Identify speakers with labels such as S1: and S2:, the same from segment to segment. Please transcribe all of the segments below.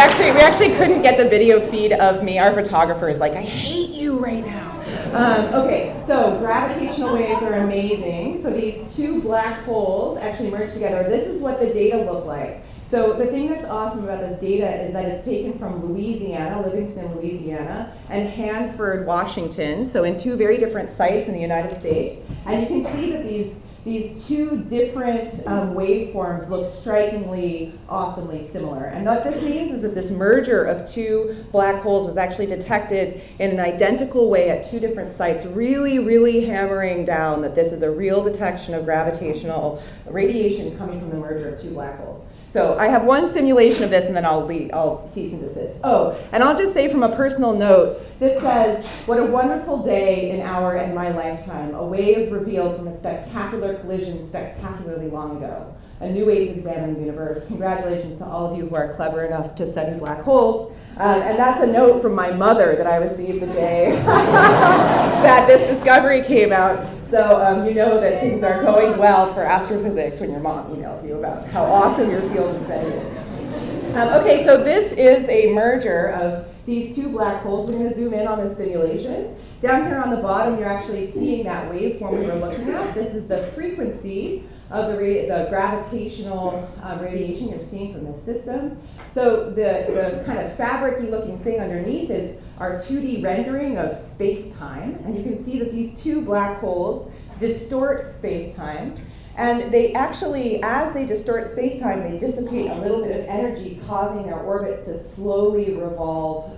S1: we actually couldn't get the video feed of me. Our photographer is like, I hate you right now. Okay, so gravitational waves are amazing. So these two black holes actually merge together. This is what the data look like. So the thing that's awesome about this data is that it's taken from Louisiana, Livingston, Louisiana, and Hanford, Washington, so in two very different sites in the United States. And you can see that these two different waveforms look strikingly, awesomely similar. And what this means is that this merger of two black holes was actually detected in an identical way at two different sites, really, really hammering down that this is a real detection of gravitational radiation coming from the merger of two black holes. So I have one simulation of this, and then I'll cease and desist. Oh, and I'll just say from a personal note, this says, what a wonderful day in our and my lifetime, a wave revealed from a spectacular collision spectacularly long ago. A new way to examine the universe. Congratulations to all of you who are clever enough to study black holes. And that's a note from my mother that I received the day that this discovery came out. So you know that things are going well for astrophysics when your mom emails you about how awesome your field of study is. Okay, so this is a merger of these two black holes. We're going to zoom in on this simulation. Down here on the bottom, you're actually seeing that waveform we were looking at. This is the frequency of the gravitational radiation you're seeing from the system. So the kind of fabric-y looking thing underneath is our 2D rendering of space-time. And you can see that these two black holes distort space-time. And they actually, as they distort space-time, they dissipate a little bit of energy, causing their orbits to slowly revolve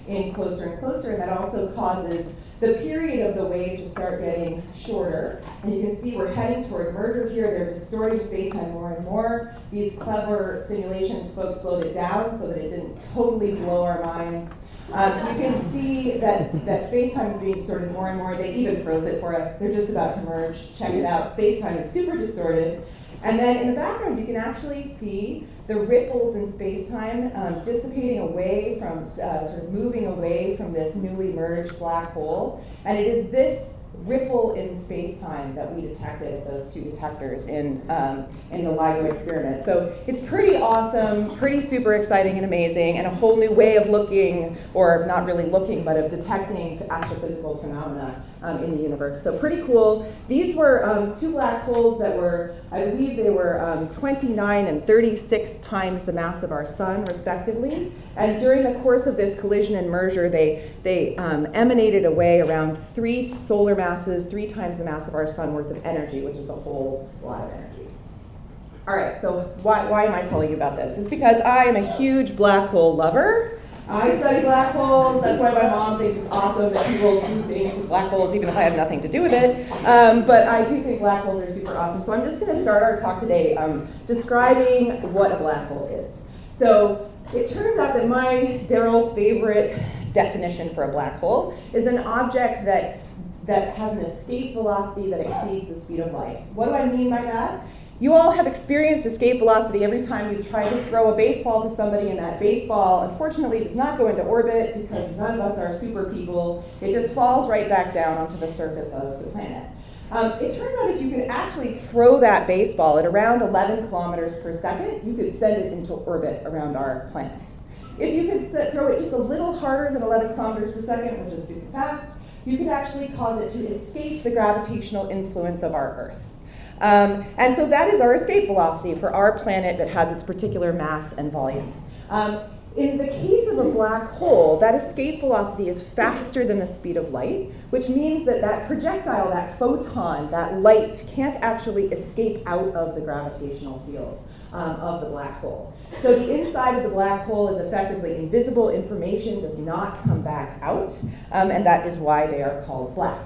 S1: in closer and closer. And that also causes the period of the wave to start getting shorter. And you can see we're heading toward merger here. They're distorting space-time more and more. These clever simulations folks slowed it down so that it didn't totally blow our minds. You can see that space-time is being distorted more and more. They even froze it for us. They're just about to merge. Check it out. Space-time is super distorted. And then in the background, you can actually see the ripples in space-time dissipating away from, sort of moving away from this newly merged black hole. And it is this ripple in space-time that we detected at those two detectors in the LIGO experiment. So it's pretty awesome, pretty super exciting and amazing, and a whole new way of looking, or not really looking, but of detecting astrophysical phenomena in the universe. So pretty cool. These were two black holes that were, I believe they were 29 and 36 times the mass of our sun, respectively. And during the course of this collision and merger, they emanated away around 3 solar masses, 3 times the mass of our sun worth of energy, which is a whole lot of energy. All right, so why am I telling you about this? It's because I am a huge black hole lover. I study black holes. That's why my mom thinks it's awesome that people do things with black holes, even if I have nothing to do with it. But I do think black holes are super awesome. So I'm just going to start our talk today describing what a black hole is. So it turns out that Daryl's favorite definition for a black hole is an object that has an escape velocity that exceeds the speed of light. What do I mean by that? You all have experienced escape velocity every time you try to throw a baseball to somebody, and that baseball, unfortunately, does not go into orbit because none of us are super people. It just falls right back down onto the surface of the planet. It turns out if you could actually throw that baseball at around 11 kilometers per second, you could send it into orbit around our planet. If you could throw it just a little harder than 11 kilometers per second, which is super fast, you could actually cause it to escape the gravitational influence of our Earth. And so that is our escape velocity for our planet that has its particular mass and volume. In the case of a black hole, that escape velocity is faster than the speed of light, which means that that projectile, that photon, that light can't actually escape out of the gravitational field of the black hole. So the inside of the black hole is effectively invisible. Information does not come back out, and that is why they are called black.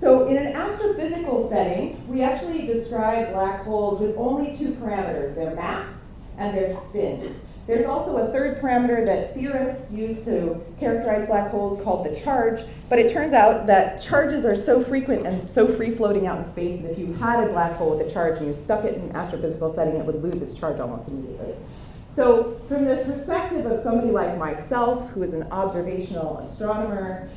S1: So in an astrophysical setting, we actually describe black holes with only 2 parameters, their mass and their spin. There's also a third parameter that theorists use to characterize black holes called the charge, but it turns out that charges are so frequent and so free-floating out in space that if you had a black hole with a charge and you stuck it in an astrophysical setting, it would lose its charge almost immediately. So from the perspective of somebody like myself, who is an observational astronomer,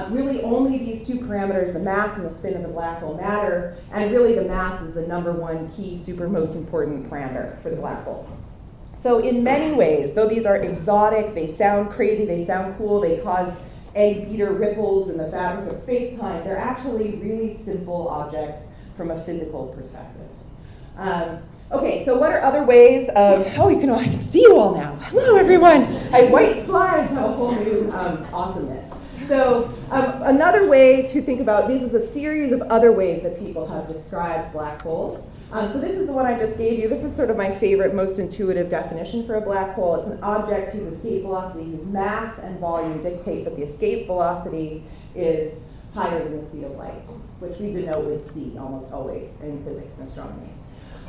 S1: really only these 2 parameters, the mass and the spin of the black hole, matter, and really the mass is the #1 key, super most important parameter for the black hole. So in many ways, though these are exotic, they sound crazy, they sound cool, they cause egg beater ripples in the fabric of space-time, they're actually really simple objects from a physical perspective. Okay, so what are other ways of, I can see you all now. Hello, everyone. I have white slides, have a whole new awesomeness. So another way to think about, this is a series of other ways that people have described black holes. So this is the one I just gave you. This is sort of my favorite, most intuitive definition for a black hole. It's an object whose escape velocity, whose mass and volume dictate that the escape velocity is higher than the speed of light, which we denote with c almost always in physics and astronomy.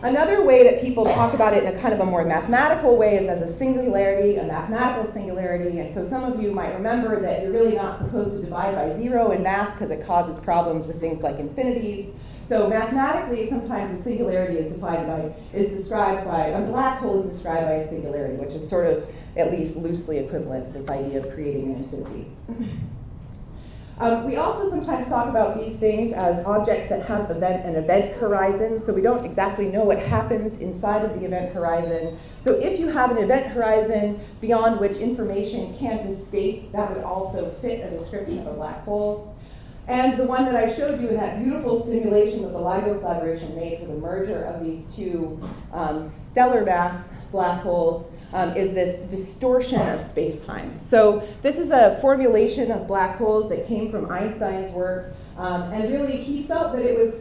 S1: Another way that people talk about it in a kind of a more mathematical way is as a singularity, a mathematical singularity. And so some of you might remember that you're really not supposed to divide by 0 in math because it causes problems with things like infinities. So mathematically, sometimes a singularity is described by, a black hole is described by a singularity, which is sort of at least loosely equivalent to this idea of creating an infinity. We also sometimes talk about these things as objects that have an event horizon, so we don't exactly know what happens inside of the event horizon. So if you have an event horizon beyond which information can't escape, that would also fit a description of a black hole. And the one that I showed you in that beautiful simulation that the LIGO collaboration made for the merger of these two stellar mass black holes is this distortion of space-time. So this is a formulation of black holes that came from Einstein's work, and really he felt that it was,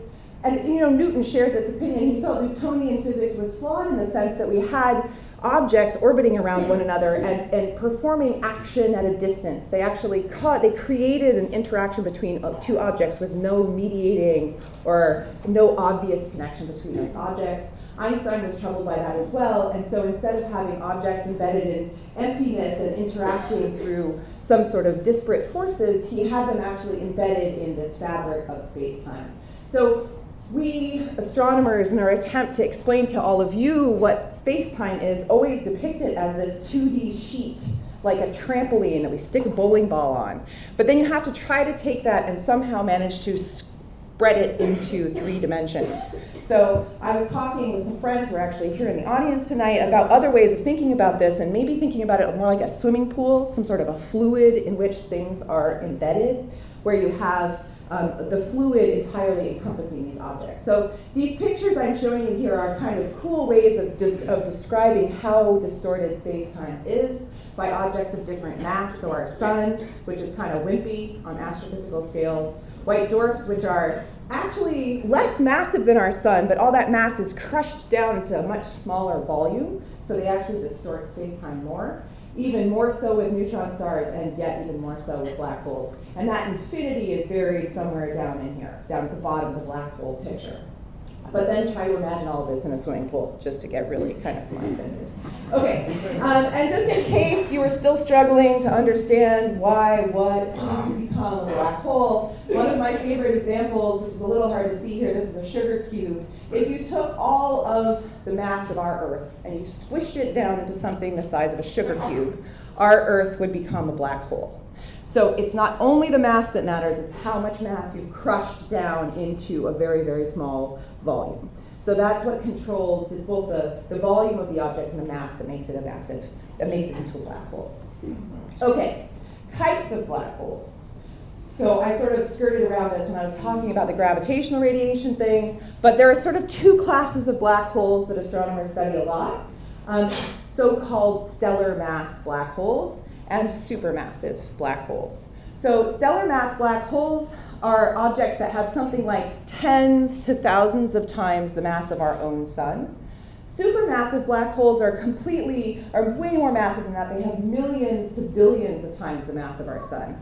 S1: and Newton shared this opinion, he felt Newtonian physics was flawed in the sense that we had objects orbiting around one another and performing action at a distance. They actually they created an interaction between two objects with no mediating or no obvious connection between those objects. Einstein was troubled by that as well, and so instead of having objects embedded in emptiness and interacting through some sort of disparate forces, he had them actually embedded in this fabric of space-time. So we astronomers, in our attempt to explain to all of you what space-time is, always depict it as this 2D sheet, like a trampoline that we stick a bowling ball on. But then you have to try to take that and somehow manage to spread it into 3 dimensions. So I was talking with some friends who are actually here in the audience tonight about other ways of thinking about this, and maybe thinking about it more like a swimming pool, some sort of a fluid in which things are embedded, where you have the fluid entirely encompassing these objects. So these pictures I'm showing you here are kind of cool ways of describing how distorted space-time is by objects of different mass. So our sun, which is kind of wimpy on astrophysical scales, white dwarfs, which are actually less massive than our sun, but all that mass is crushed down into a much smaller volume, so they actually distort space-time more. Even more so with neutron stars, and yet even more so with black holes. And that infinity is buried somewhere down in here, down at the bottom of the black hole picture. But then try to imagine all of this in a swimming pool, just to get really kind of mind-bended. Okay, and just in case you were still struggling to understand why, what, how to become a black hole, one of my favorite examples, which is a little hard to see here, this is a sugar cube. If you took all of the mass of our Earth and you squished it down into something the size of a sugar cube, our Earth would become a black hole. So it's not only the mass that matters, it's how much mass you've crushed down into a very, very small volume. So that's what controls, is both the volume of the object and the mass that makes it that makes it into a black hole. Okay, types of black holes. So I sort of skirted around this when I was talking about the gravitational radiation thing, but there are sort of 2 classes of black holes that astronomers study a lot, so-called stellar mass black holes and supermassive black holes. So stellar mass black holes are objects that have something like tens to thousands of times the mass of our own sun. Supermassive black holes are way more massive than that. They have millions to billions of times the mass of our sun.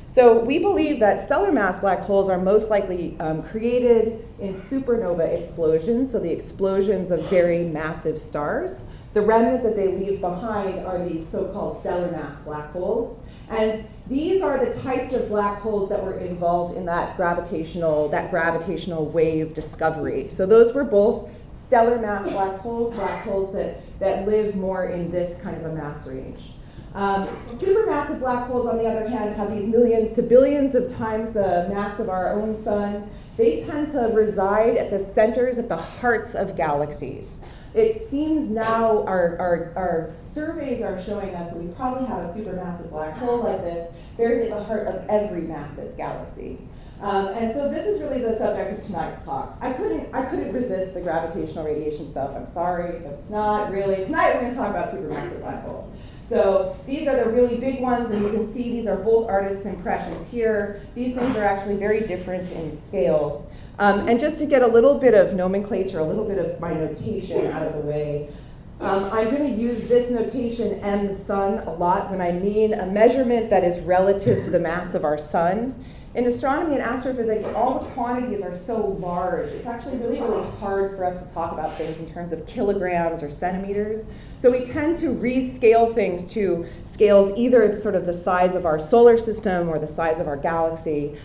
S1: So we believe that stellar mass black holes are most likely created in supernova explosions, so the explosions of very massive stars. The remnant that they leave behind are these so-called stellar mass black holes. And these are the types of black holes that were involved in that gravitational wave discovery. So those were both stellar mass black holes that live more in this kind of a mass range. Supermassive black holes, on the other hand, have these millions to billions of times the mass of our own sun. They tend to reside at the centers, at the hearts of galaxies. it seems now our surveys are showing us that we probably have a supermassive black hole like this buried at the heart of every massive galaxy. And so this is really the subject of tonight's talk. I couldn't resist the gravitational radiation stuff. I'm sorry, but it's not really. Tonight we're going to talk about supermassive black holes. So these are the really big ones, and you can see these are both artists' impressions here. These things are actually very different in scale. And just to get a little bit of nomenclature, a little bit of my notation out of the way, I'm going to use this notation m sun a lot when I mean a measurement that is relative to the mass of our sun. In astronomy and astrophysics, all the quantities are so large. It's actually really, really hard for us to talk about things in terms of kilograms or centimeters. So we tend to rescale things to scales either sort of the size of our solar system or the size of our galaxy.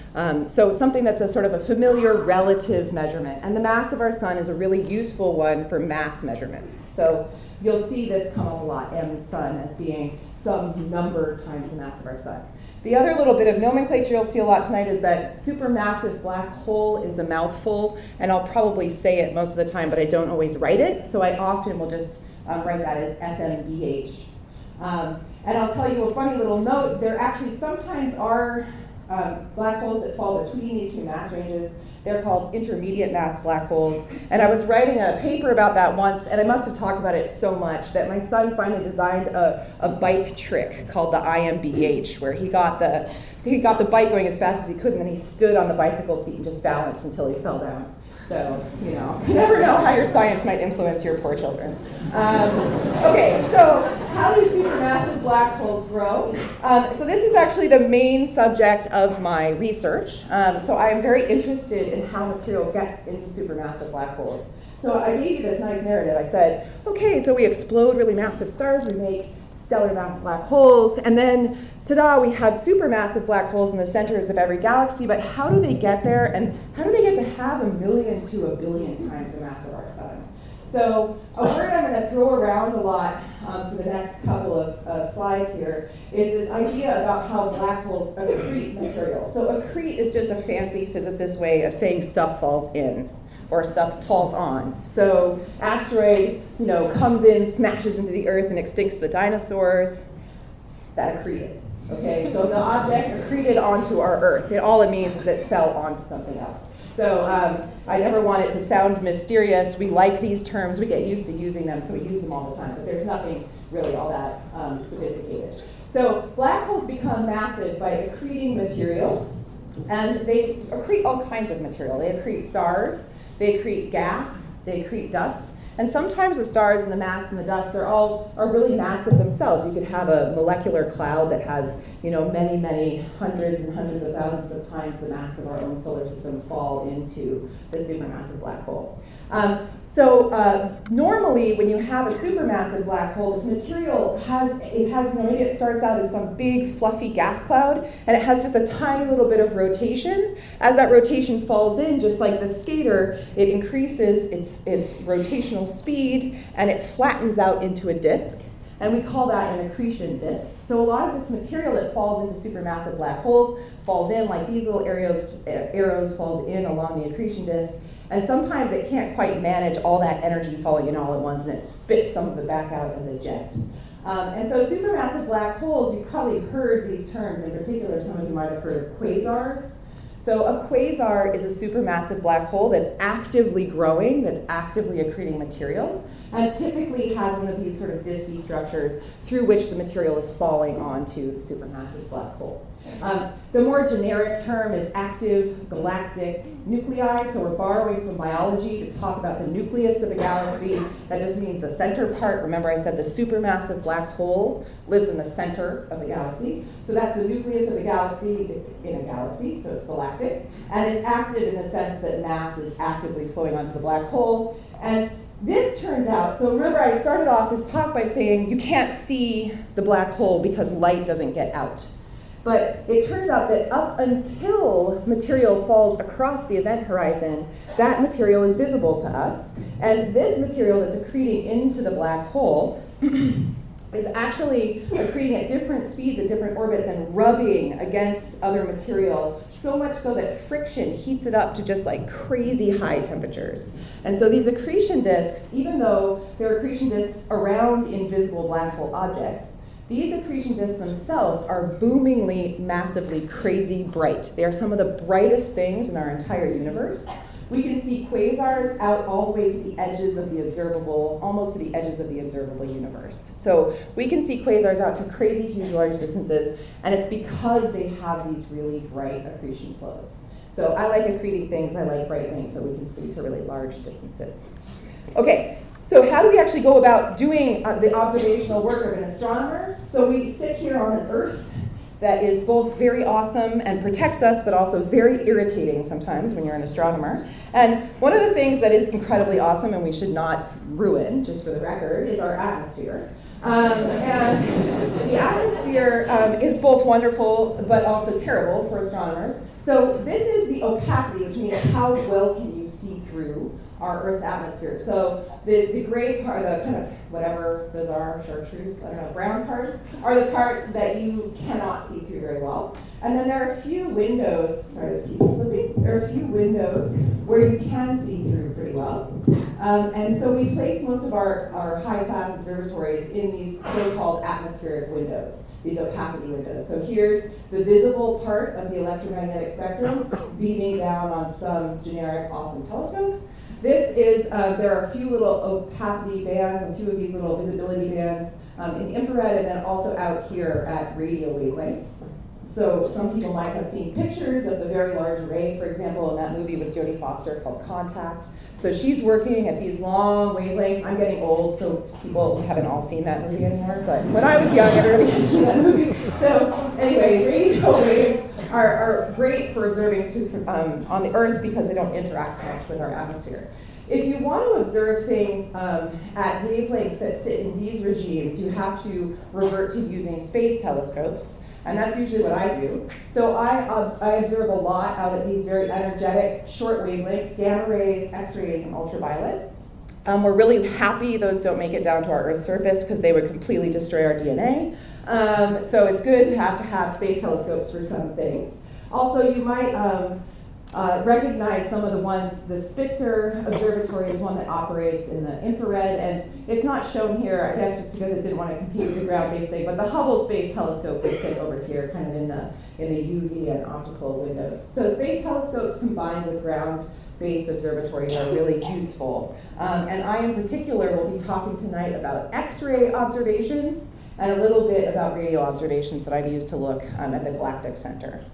S1: So something that's a sort of a familiar relative measurement. And the mass of our sun is a really useful one for mass measurements. So you'll see this come up a lot, m sun, as being some number times the mass of our sun. The other little bit of nomenclature you'll see a lot tonight is that supermassive black hole is a mouthful, and I'll probably say it most of the time, but I don't always write it, so I often will just write that as SMBH. And I'll tell you a funny little note, there actually sometimes are black holes that fall between these two mass ranges. They're called intermediate mass black holes. And I was writing a paper about that once, and I must have talked about it so much that my son finally designed a bike trick called the IMBH, where he got the bike going as fast as he could, and then he stood on the bicycle seat and just balanced until he fell down. So, you never know how your science might influence your poor children. Okay, so how do supermassive black holes grow? So this is actually the main subject of my research. So I am very interested in how material gets into supermassive black holes. So I gave you this nice narrative. I said, okay, so we explode really massive stars, we make stellar mass black holes, and then ta-da, we have supermassive black holes in the centers of every galaxy, but how do they get there, and how do they get to have 1 million to 1 billion times the mass of our sun? So a word I'm going to throw around a lot for the next couple of slides here is this idea about how black holes accrete material. So accrete is just a fancy physicist way of saying stuff falls in, or stuff falls on. So asteroid, comes in, smashes into the Earth, and extincts the dinosaurs. That accreted. Okay, so the object accreted onto our Earth. All it means is it fell onto something else. So I never want it to sound mysterious. We like these terms. We get used to using them, so we use them all the time. But there's nothing really all that sophisticated. So black holes become massive by accreting material, and they accrete all kinds of material. They accrete stars. They accrete gas, they accrete dust, and sometimes the stars and the mass and the dust are really massive themselves. You could have a molecular cloud that has, many, many hundreds and hundreds of thousands of times the mass of our own solar system fall into the supermassive black hole. So normally, when you have a supermassive black hole, this material maybe it starts out as some big fluffy gas cloud, and it has just a tiny little bit of rotation. As that rotation falls in, just like the skater, it increases its rotational speed, and it flattens out into a disk, and we call that an accretion disk. So a lot of this material that falls into supermassive black holes falls in like these little arrows falls in along the accretion disk. And sometimes it can't quite manage all that energy falling in all at once, and it spits some of it back out as a jet. And so supermassive black holes, you've probably heard these terms. In particular, some of you might have heard of quasars. So a quasar is a supermassive black hole that's actively growing, that's actively accreting material, and typically has one of these sort of disky structures through which the material is falling onto the supermassive black hole. The more generic term is active galactic nuclei, so we're borrowing from biology to talk about the nucleus of a galaxy. That just means the center part. Remember I said the supermassive black hole lives in the center of the galaxy. So that's the nucleus of the galaxy. It's in a galaxy, so it's galactic. And it's active in the sense that mass is actively flowing onto the black hole. And this turns out, so remember I started off this talk by saying you can't see the black hole because light doesn't get out. But it turns out that up until material falls across the event horizon, that material is visible to us. And this material that's accreting into the black hole is actually accreting at different speeds at different orbits and rubbing against other material, so much so that friction heats it up to just like crazy high temperatures. And so these accretion disks, even though they're accretion disks around invisible black hole objects, these accretion disks themselves are boomingly, massively, crazy bright. They are some of the brightest things in our entire universe. We can see quasars out all the way to the edges of the observable, almost to the edges of the observable universe. So we can see quasars out to crazy huge large distances, and it's because they have these really bright accretion flows. So I like accreting things, I like bright things that we can see to really large distances. Okay, so how do we actually go about doing the observational work of an astronomer? So we sit here on an Earth that is both very awesome and protects us, but also very irritating sometimes when you're an astronomer. And one of the things that is incredibly awesome and we should not ruin, just for the record, is our atmosphere. And the atmosphere is both wonderful but also terrible for astronomers. So this is the opacity, which means how well can you see through our Earth's atmosphere. So the gray part, the kind of whatever those are, chartreuse, I don't know, brown parts, are the parts that you cannot see through very well. And then there are a few windows, sorry, this keeps slipping, there are a few windows where you can see through pretty well. And so we place most of our high-class observatories in these so-called atmospheric windows, these opacity windows. So here's the visible part of the electromagnetic spectrum beaming down on some generic awesome telescope. This is, there are a few little opacity bands, a few of these little visibility bands in infrared, and then also out here at radio wavelengths. So some people might have seen pictures of the Very Large Array, for example, in that movie with Jodie Foster called Contact. So she's working at these long wavelengths. I'm getting old, so people haven't all seen that movie anymore, but when I was young, everybody had seen that movie. So anyway, radio waves are great for observing on the Earth because they don't interact much with our atmosphere. If you want to observe things at wavelengths that sit in these regimes, you have to revert to using space telescopes, and that's usually what I do. So I observe a lot out at these very energetic short wavelengths, gamma rays, X-rays, and ultraviolet. We're really happy those don't make it down to our Earth's surface because they would completely destroy our DNA. So it's good to have space telescopes for some things. Also, you might recognize some of the ones. The Spitzer Observatory is one that operates in the infrared, and it's not shown here, I guess, just because it didn't want to compete with the ground-based thing, but the Hubble Space Telescope would sit over here, kind of in the UV and optical windows. So space telescopes combined with ground-based observatories are really useful. And I, in particular, will be talking tonight about X-ray observations and a little bit about radio observations that I've used to look at the Galactic Center.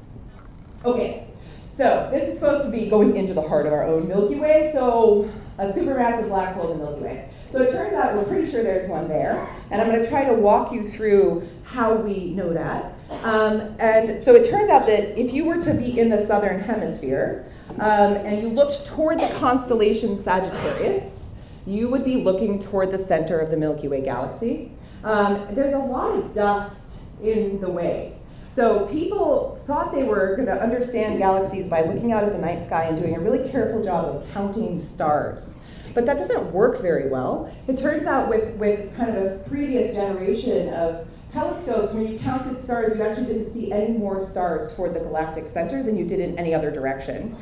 S1: Okay. So this is supposed to be going into the heart of our own Milky Way, so a supermassive black hole in the Milky Way. So it turns out we're pretty sure there's one there, and I'm going to try to walk you through how we know that. And so it turns out that if you were to be in the southern hemisphere and you looked toward the constellation Sagittarius, you would be looking toward the center of the Milky Way Galaxy. There's a lot of dust in the way. So people thought they were going to understand galaxies by looking out at the night sky and doing a really careful job of counting stars. But that doesn't work very well. It turns out with kind of a previous generation of telescopes, when you counted stars, you actually didn't see any more stars toward the galactic center than you did in any other direction.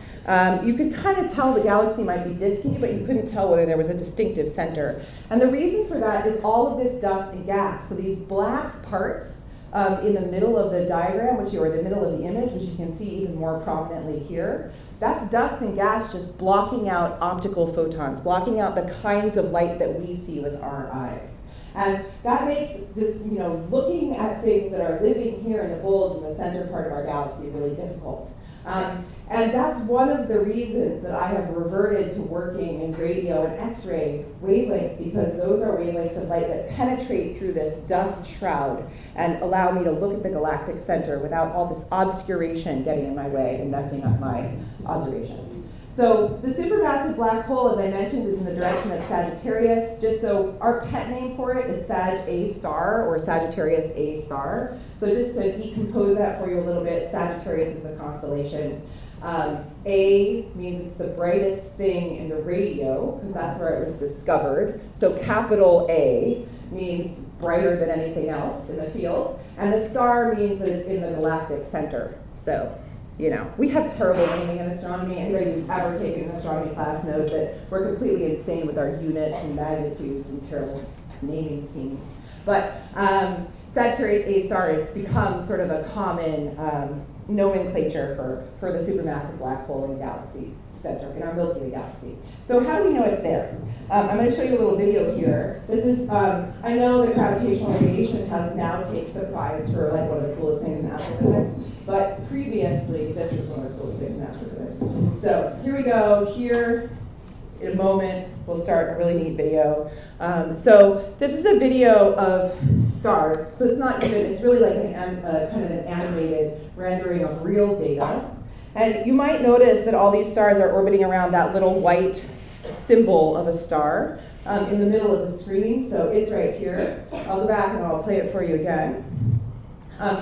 S1: You could kind of tell the galaxy might be disky, but you couldn't tell whether there was a distinctive center. And the reason for that is all of this dust and gas. So these black parts in the middle of the diagram, or the middle of the image, which you can see even more prominently here, that's dust and gas just blocking out optical photons, blocking out the kinds of light that we see with our eyes. And that makes just, looking at things that are living here in the bulge in the center part of our galaxy really difficult. And that's one of the reasons that I have reverted to working in radio and X-ray wavelengths, because those are wavelengths of light that penetrate through this dust shroud and allow me to look at the galactic center without all this obscuration getting in my way and messing up my observations. So the supermassive black hole, as I mentioned, is in the direction of Sagittarius. Just so our pet name for it is Sag A star, or Sagittarius A star. So just to decompose that for you a little bit, Sagittarius is the constellation. A means it's the brightest thing in the radio, because that's where it was discovered. So capital A means brighter than anything else in the field. And the star means that it's in the galactic center. So, you know, we have terrible naming in astronomy. Anybody who's ever taken an astronomy class knows that we're completely insane with our units and magnitudes and terrible naming schemes. But Sagittarius A star has become sort of a common nomenclature for the supermassive black hole in the galaxy center, in our Milky Way Galaxy. So how do we know it's there? I'm going to show you a little video here. This is, I know that gravitational radiation now takes the prize for like one of the coolest things in astrophysics, but previously this is one of the coolest things in astrophysics. So here we go. Here, in a moment, we'll start a really neat video. So this is a video of stars. So it's not even, it's really like kind of an animated rendering of real data. And you might notice that all these stars are orbiting around that little white symbol of a star in the middle of the screen. So it's right here. I'll go back and I'll play it for you again.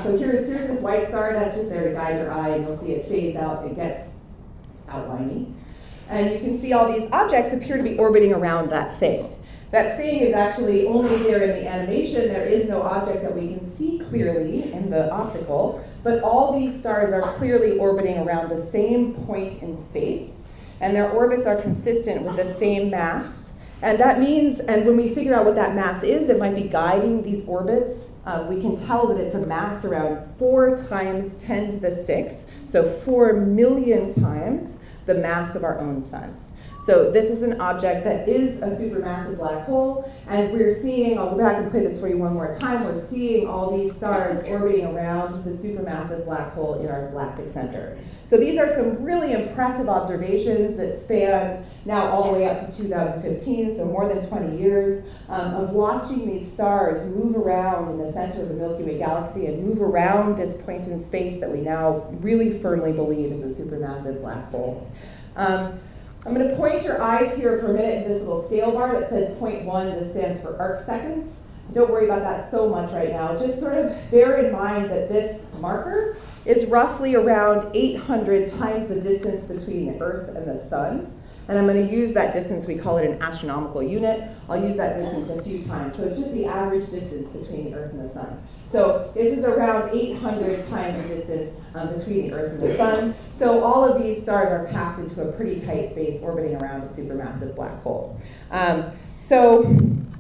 S1: So here's this white star. That's just there to guide your eye, and you'll see it fades out. It gets outliney. And you can see all these objects appear to be orbiting around that thing. That thing is actually only there in the animation. There is no object that we can see clearly in the optical, but all these stars are clearly orbiting around the same point in space, and their orbits are consistent with the same mass. And that means, and when we figure out what that mass is that might be guiding these orbits, we can tell that it's a mass around 4 times 10 to the 6, so 4 million times the mass of our own sun. So this is an object that is a supermassive black hole, and we're seeing, I'll go back and play this for you one more time, we're seeing all these stars orbiting around the supermassive black hole in our galactic center. So these are some really impressive observations that span now all the way up to 2015, so more than 20 years of watching these stars move around in the center of the Milky Way Galaxy and move around this point in space that we now really firmly believe is a supermassive black hole. I'm going to point your eyes here for a minute to this little scale bar that says 0.1. This stands for arc seconds. Don't worry about that so much right now. Just sort of bear in mind that this marker is roughly around 800 times the distance between the Earth and the Sun. And I'm going to use that distance, we call it an astronomical unit. I'll use that distance a few times. So it's just the average distance between the Earth and the Sun. So this is around 800 times the distance between the Earth and the Sun. So all of these stars are packed into a pretty tight space orbiting around a supermassive black hole. So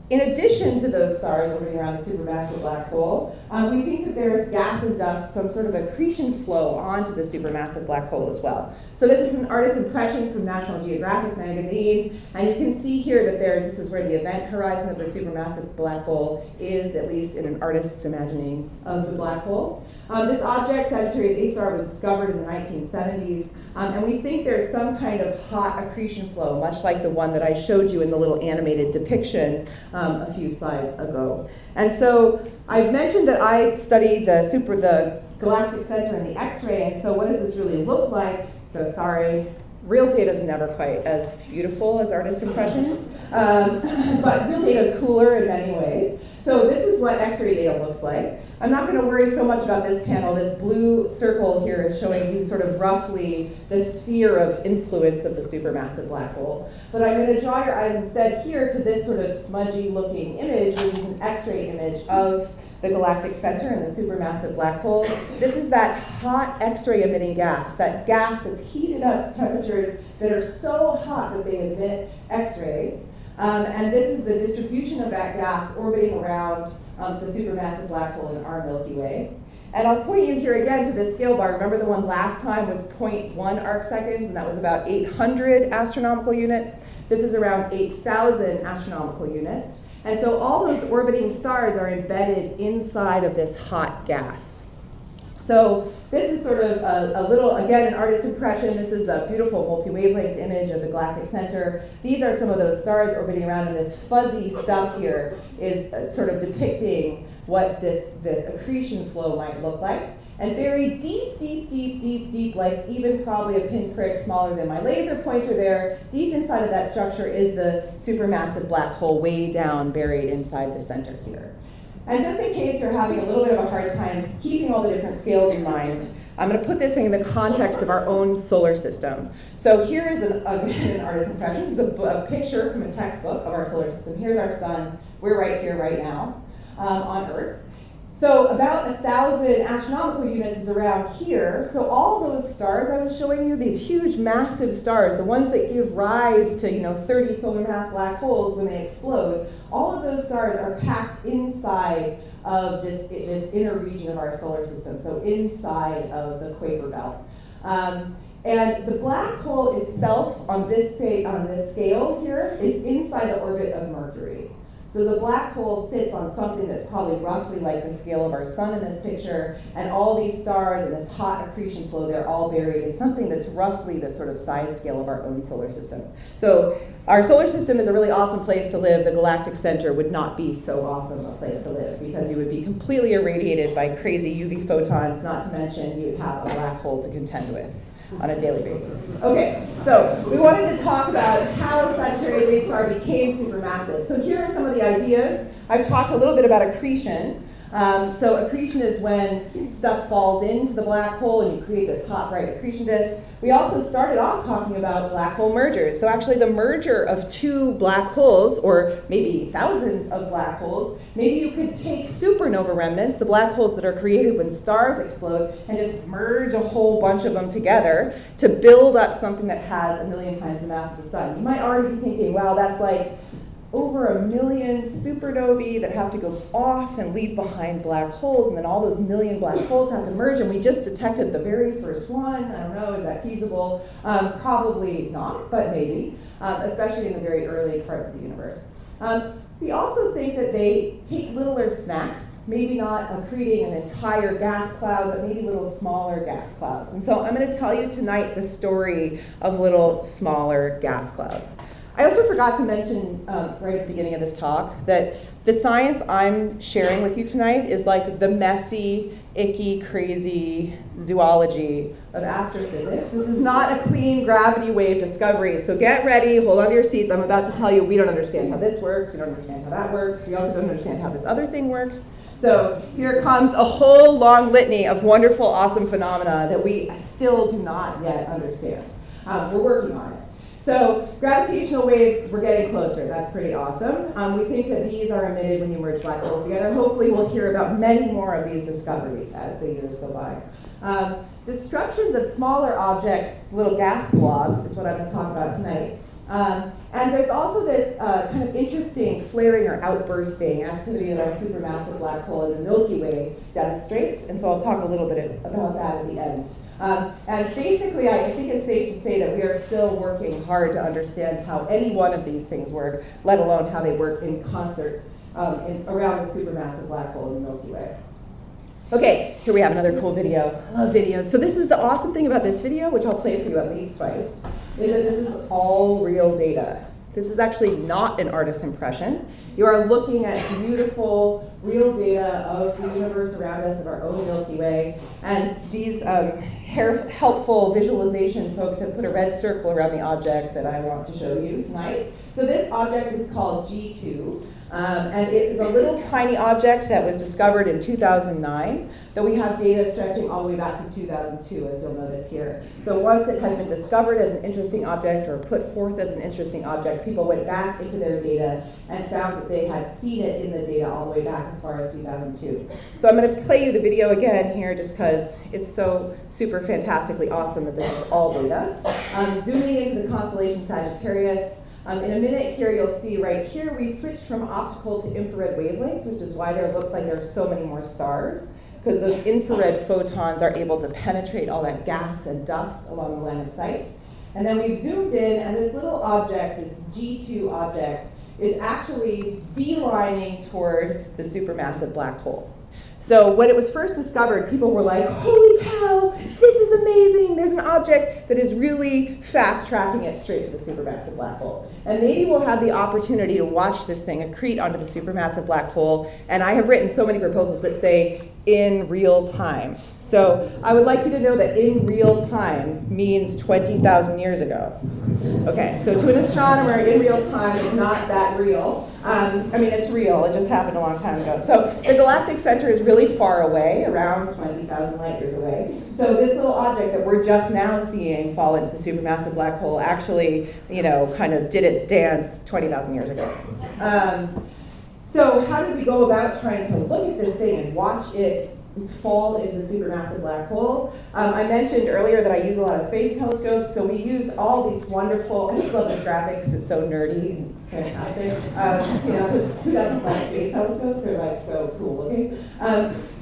S1: in addition to those stars orbiting around the supermassive black hole, we think that there's gas and dust, some sort of accretion flow onto the supermassive black hole as well. So this is an artist's impression from National Geographic magazine, and you can see here that this is where the event horizon of the supermassive black hole is, at least in an artist's imagining of the black hole. This object, Sagittarius A star, was discovered in the 1970s, and we think there's some kind of hot accretion flow, much like the one that I showed you in the little animated depiction a few slides ago. And so I've mentioned that I study the galactic center and the X-ray, and so what does this really look like? So sorry, real data is never quite as beautiful as artist impressions, but real data is cooler in many ways. So this is what X-ray data looks like. I'm not going to worry so much about this panel. This blue circle here is showing you sort of roughly the sphere of influence of the supermassive black hole. But I'm going to draw your eyes instead here to this sort of smudgy looking image, which is an X-ray image of the galactic center and the supermassive black hole. This is that hot X-ray emitting gas, that gas that's heated up to temperatures that are so hot that they emit X-rays. And this is the distribution of that gas orbiting around the supermassive black hole in our Milky Way. And I'll point you here again to this scale bar. Remember the one last time was 0.1 arc seconds, and that was about 800 astronomical units. This is around 8,000 astronomical units. And so all those orbiting stars are embedded inside of this hot gas. So this is sort of a little, again, an artist's impression. This is a beautiful multi-wavelength image of the galactic center. These are some of those stars orbiting around, and this fuzzy stuff here is sort of depicting what this accretion flow might look like. And very deep, deep, deep, deep, deep, like even probably a pinprick smaller than my laser pointer there, deep inside of that structure is the supermassive black hole way down, buried inside the center here. And just in case you're having a little bit of a hard time keeping all the different scales in mind, I'm going to put this thing in the context of our own solar system. So here is an artist's impression. This is a picture from a textbook of our solar system. Here's our sun. We're right here right now. on Earth. So about 1,000 astronomical units is around here. So all those stars I was showing you, these huge, massive stars, the ones that give rise to 30 solar mass black holes when they explode, all of those stars are packed inside of this inner region of our solar system, so inside of the Kuiper belt. And the black hole itself on this scale here is inside the orbit of Mercury. So the black hole sits on something that's probably roughly like the scale of our sun in this picture, and all these stars and this hot accretion flow, they're all buried in something that's roughly the sort of size scale of our own solar system. So our solar system is a really awesome place to live. The galactic center would not be so awesome a place to live because you would be completely irradiated by crazy UV photons, not to mention you would have a black hole to contend with on a daily basis. Okay, so we wanted to talk about how Sagittarius A star became supermassive. So here are some of the ideas. I've talked a little bit about accretion. So accretion is when stuff falls into the black hole and you create this hot, bright accretion disk. We also started off talking about black hole mergers. So actually the merger of two black holes, or maybe thousands of black holes, maybe you could take supernova remnants, the black holes that are created when stars explode, and just merge a whole bunch of them together to build up something that has 1,000,000 times the mass of the sun. You might already be thinking, wow, that's like over 1,000,000 supernovae that have to go off and leave behind black holes, and then all those million black holes have to merge, and we just detected the very first one. I don't know, is that feasible? Probably not, but maybe, especially in the very early parts of the universe. We also think that they take littler snacks, maybe not accreting an entire gas cloud, but maybe little smaller gas clouds. And so I'm going to tell you tonight the story of little smaller gas clouds. I also forgot to mention right at the beginning of this talk that the science I'm sharing with you tonight is like the messy, icky, crazy zoology of astrophysics. This is not a clean gravity wave discovery. So get ready, hold on to your seats. I'm about to tell you we don't understand how this works, we don't understand how that works, we also don't understand how this other thing works. So here comes a whole long litany of wonderful, awesome phenomena that we still do not yet understand. We're working on it. So gravitational waves, we're getting closer. That's pretty awesome. We think that these are emitted when you merge black holes together. Hopefully we'll hear about many more of these discoveries as the years go by. Destructions of smaller objects, little gas blobs, is what I'm going to talk about tonight. And there's also this kind of interesting flaring or outbursting activity that our supermassive black hole in the Milky Way demonstrates. And so I'll talk a little bit about that at the end. And basically, I think it's safe to say that we are still working hard to understand how any one of these things work, let alone how they work in concert around the supermassive black hole in the Milky Way. Okay, here we have another cool video. I love videos. So this is the awesome thing about this video, which I'll play for you at least twice, is that this is all real data. This is actually not an artist's impression. You are looking at beautiful, real data of the universe around us, of our own Milky Way. And these helpful visualization folks have put a red circle around the object that I want to show you tonight. So this object is called G2. And it is a little tiny object that was discovered in 2009, though we have data stretching all the way back to 2002, as you'll notice here. So once it had been discovered as an interesting object or put forth as an interesting object, people went back into their data and found that they had seen it in the data all the way back as far as 2002. So I'm going to play you the video again here just because it's so super fantastically awesome that this is all data. Zooming into the constellation Sagittarius. In a minute here, you'll see right here, we switched from optical to infrared wavelengths, which is why there looks like there are so many more stars, because those infrared photons are able to penetrate all that gas and dust along the line of sight. And then we've zoomed in, and this little object, this G2 object, is actually beelining toward the supermassive black hole. So when it was first discovered, people were like, holy cow, this is amazing. There's an object that is really fast tracking it straight to the supermassive black hole. And maybe we'll have the opportunity to watch this thing accrete onto the supermassive black hole. And I have written so many proposals that say in real time. So I would like you to know that in real time means 20,000 years ago. Okay, so to an astronomer, in real time is not that real. I mean, it's real, it just happened a long time ago. So the galactic center is really far away, around 20,000 light years away. So this little object that we're just now seeing fall into the supermassive black hole actually, kind of did its dance 20,000 years ago. So how did we go about trying to look at this thing and watch it fall into the supermassive black hole? I mentioned earlier that I use a lot of space telescopes, so we use all these wonderful, I just love this graphic because it's so nerdy and fantastic. You know, who doesn't like space telescopes? They're like so cool looking.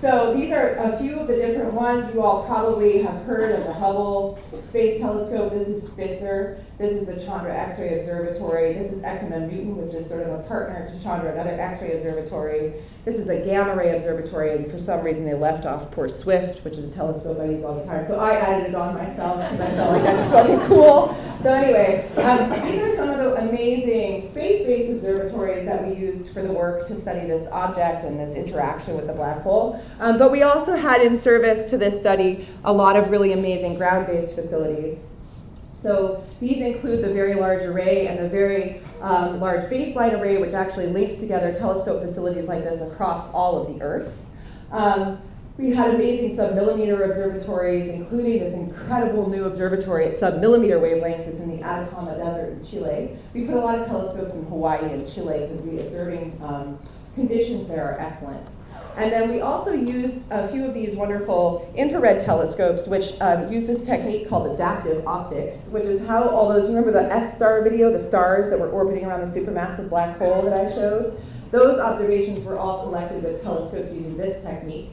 S1: So these are a few of the different ones. You all probably have heard of the Hubble Space Telescope. This is Spitzer. This is the Chandra X-ray Observatory. This is XMM Newton, which is sort of a partner to Chandra, another X-ray observatory. This is a gamma ray observatory, and for some reason they left off poor Swift, which is a telescope I use all the time. So I added it on myself because I felt like that just wasn't cool. So anyway, these are some of the amazing space-based observatories that we used for the work to study this object and this interaction with the black hole. But we also had in service to this study a lot of really amazing ground-based facilities. So these include the Very Large Array and the Very Large Baseline Array, which actually links together telescope facilities like this across all of the Earth. We had amazing sub-millimeter observatories, including this incredible new observatory at sub-millimeter wavelengths. It's in the Atacama Desert in Chile. We put a lot of telescopes in Hawaii and Chile because the observing conditions there are excellent. And then we also used a few of these wonderful infrared telescopes, which use this technique called adaptive optics, which is how all those, remember the S-star video, the stars that were orbiting around the supermassive black hole that I showed? Those observations were all collected with telescopes using this technique.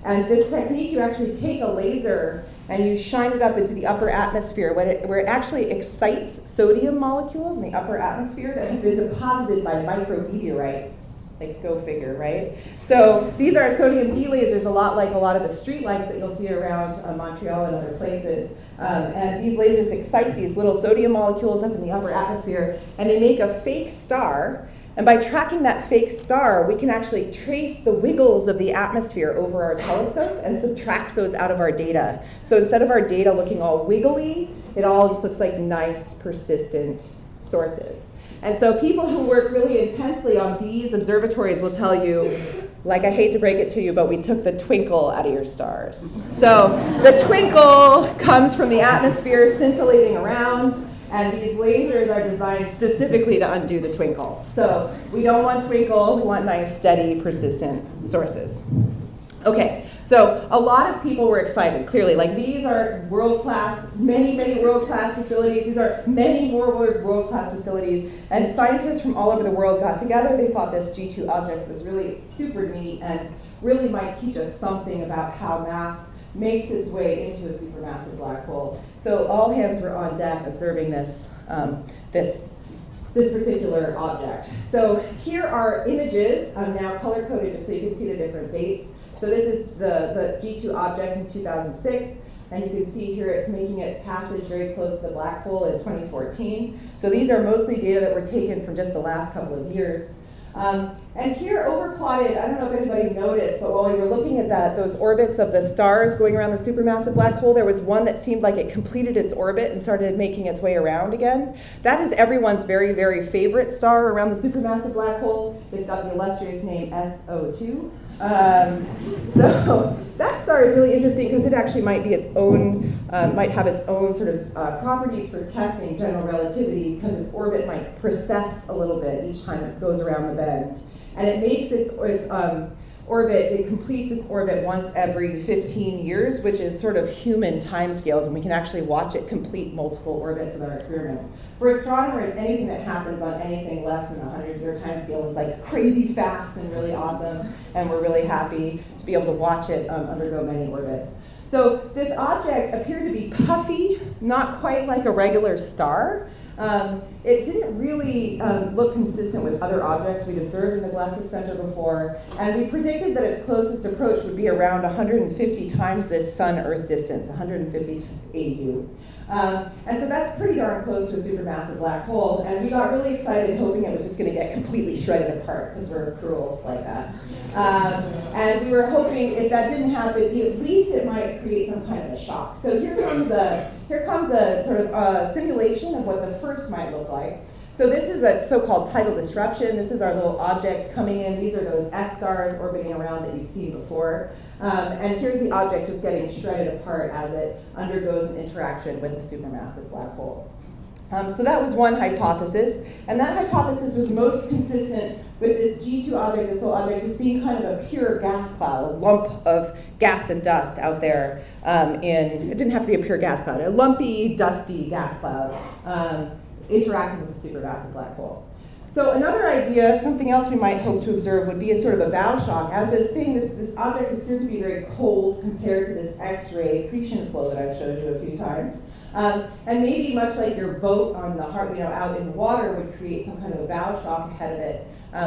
S1: And this technique, you actually take a laser and you shine it up into the upper atmosphere where it actually excites sodium molecules in the upper atmosphere that have been deposited by micrometeorites. Like, go figure, right? So these are sodium D lasers, a lot like a lot of the street lights that you'll see around Montreal and other places. And these lasers excite these little sodium molecules up in the upper atmosphere, and they make a fake star. And by tracking that fake star, we can actually trace the wiggles of the atmosphere over our telescope and subtract those out of our data. So instead of our data looking all wiggly, it all just looks like nice, persistent sources. And so people who work really intensely on these observatories will tell you, like, I hate to break it to you, but we took the twinkle out of your stars. So the twinkle comes from the atmosphere scintillating around, and these lasers are designed specifically to undo the twinkle. So we don't want twinkle, we want nice, steady, persistent sources. Okay, so a lot of people were excited, clearly. Like, these are world-class, many, many world-class facilities. These are many more world-class facilities. And scientists from all over the world got together. They thought this G2 object was really super neat and really might teach us something about how mass makes its way into a supermassive black hole. So all hands were on deck observing this, this particular object. So here are images, now color-coded just so you can see the different dates. So this is the G2 object in 2006, and you can see here it's making its passage very close to the black hole in 2014. So these are mostly data that were taken from just the last couple of years. And here overplotted, I don't know if anybody noticed, but while we were looking at those orbits of the stars going around the supermassive black hole, there was one that seemed like it completed its orbit and started making its way around again. That is everyone's very, very favorite star around the supermassive black hole. It's got the illustrious name SO2. So that star is really interesting because it actually might be its own, might have its own sort of properties for testing general relativity, because its orbit might precess a little bit each time it goes around the bend. And it makes its orbit, it completes its orbit once every 15 years, which is sort of human timescales, and we can actually watch it complete multiple orbits with our experiments. For astronomers, anything that happens on anything less than a 100-year timescale is like crazy fast and really awesome, and we're really happy to be able to watch it undergo many orbits. So this object appeared to be puffy, not quite like a regular star. It didn't really look consistent with other objects we'd observed in the galactic center before, and we predicted that its closest approach would be around 150 times this Sun-Earth distance, 150 AU. And so that's pretty darn close to a supermassive black hole, and we got really excited hoping it was just going to get completely shredded apart, because we're cruel like that. And we were hoping if that didn't happen, at least it might create some kind of a shock. So here comes a sort of simulation of what the first might look like. So this is a so-called tidal disruption. This is our little objects coming in. These are those S-stars orbiting around that you've seen before. And here's the object just getting shredded apart as it undergoes an interaction with the supermassive black hole. So that was one hypothesis, and that hypothesis was most consistent with this G2 object, this little object, just being kind of a pure gas cloud, a lump of gas and dust out there it didn't have to be a pure gas cloud, a lumpy, dusty gas cloud interacting with a supermassive black hole. So another idea, something else we might hope to observe, would be in sort of a bow shock, as this object appeared to be very cold compared to this X-ray accretion flow that I've showed you a few times. And maybe much like your boat on the out in the water would create some kind of a bow shock ahead of it.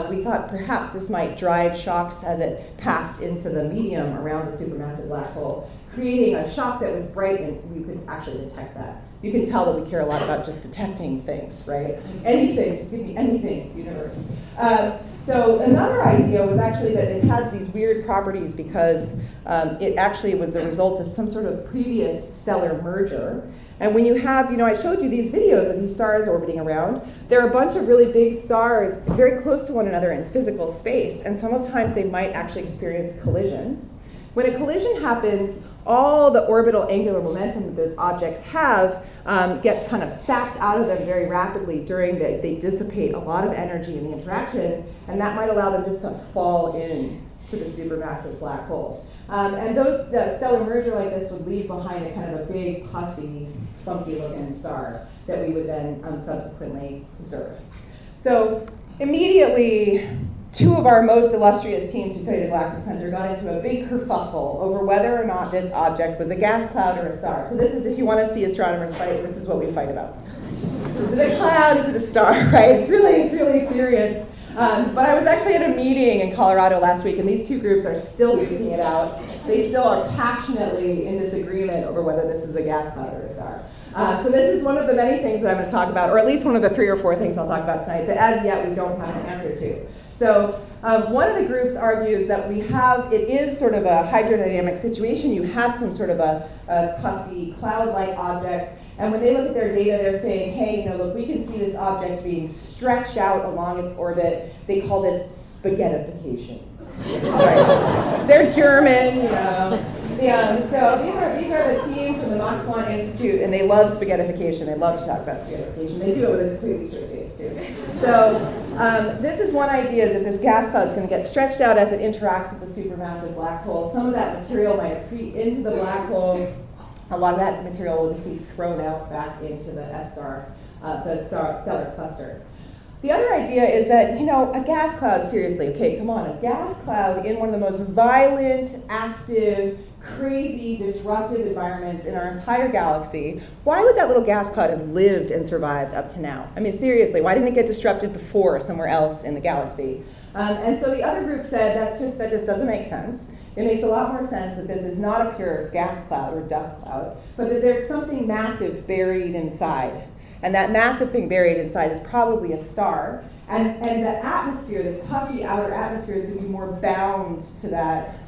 S1: We thought perhaps this might drive shocks as it passed into the medium around the supermassive black hole, creating a shock that was bright, and we could actually detect that. You can tell that we care a lot about just detecting things, right? Anything, just give me anything, universe. So another idea was actually that it had these weird properties because it actually was the result of some sort of previous stellar merger. And when you have, I showed you these videos of these stars orbiting around. There are a bunch of really big stars very close to one another in physical space, and sometimes they might actually experience collisions. When a collision happens, all the orbital angular momentum that those objects have gets kind of sapped out of them very rapidly they dissipate a lot of energy in the interaction, and that might allow them just to fall in to the supermassive black hole. And the stellar merger like this would leave behind a kind of a big, puffy, funky-looking star that we would then subsequently observe. So immediately, two of our most illustrious teams who studied the Galactic Center got into a big kerfuffle over whether or not this object was a gas cloud or a star. So this is, if you want to see astronomers fight, this is what we fight about. Is it a cloud? Is it a star? Right? It's really serious. But I was actually at a meeting in Colorado last week, and these two groups are still duking it out. They still are passionately in disagreement over whether this is a gas cloud or a star. So this is one of the many things that I'm going to talk about, or at least one of the 3 or 4 things I'll talk about tonight that as yet we don't have an answer to. So one of the groups argues that it is sort of a hydrodynamic situation. You have some sort of a puffy cloud-like object. And when they look at their data, they're saying, hey, look, we can see this object being stretched out along its orbit. They call this spaghettification. Right. They're German, So these are the team from the Max Planck Institute, and they love spaghettification. They love to talk about spaghettification. They do it with a completely straight face, too. So this is one idea, that this gas cloud is going to get stretched out as it interacts with the supermassive black hole. Some of that material might accrete into the black hole. A lot of that material will just be thrown out back into the S-star, the stellar cluster. The other idea is that, a gas cloud, seriously, okay, come on, a gas cloud in one of the most violent, active, crazy, disruptive environments in our entire galaxy, why would that little gas cloud have lived and survived up to now? I mean, seriously, why didn't it get disrupted before somewhere else in the galaxy? And so the other group said that just doesn't make sense. It makes a lot more sense that this is not a pure gas cloud or dust cloud, but that there's something massive buried inside. And that massive thing buried inside is probably a star. And the atmosphere, this puffy outer atmosphere, is going to be more bound to that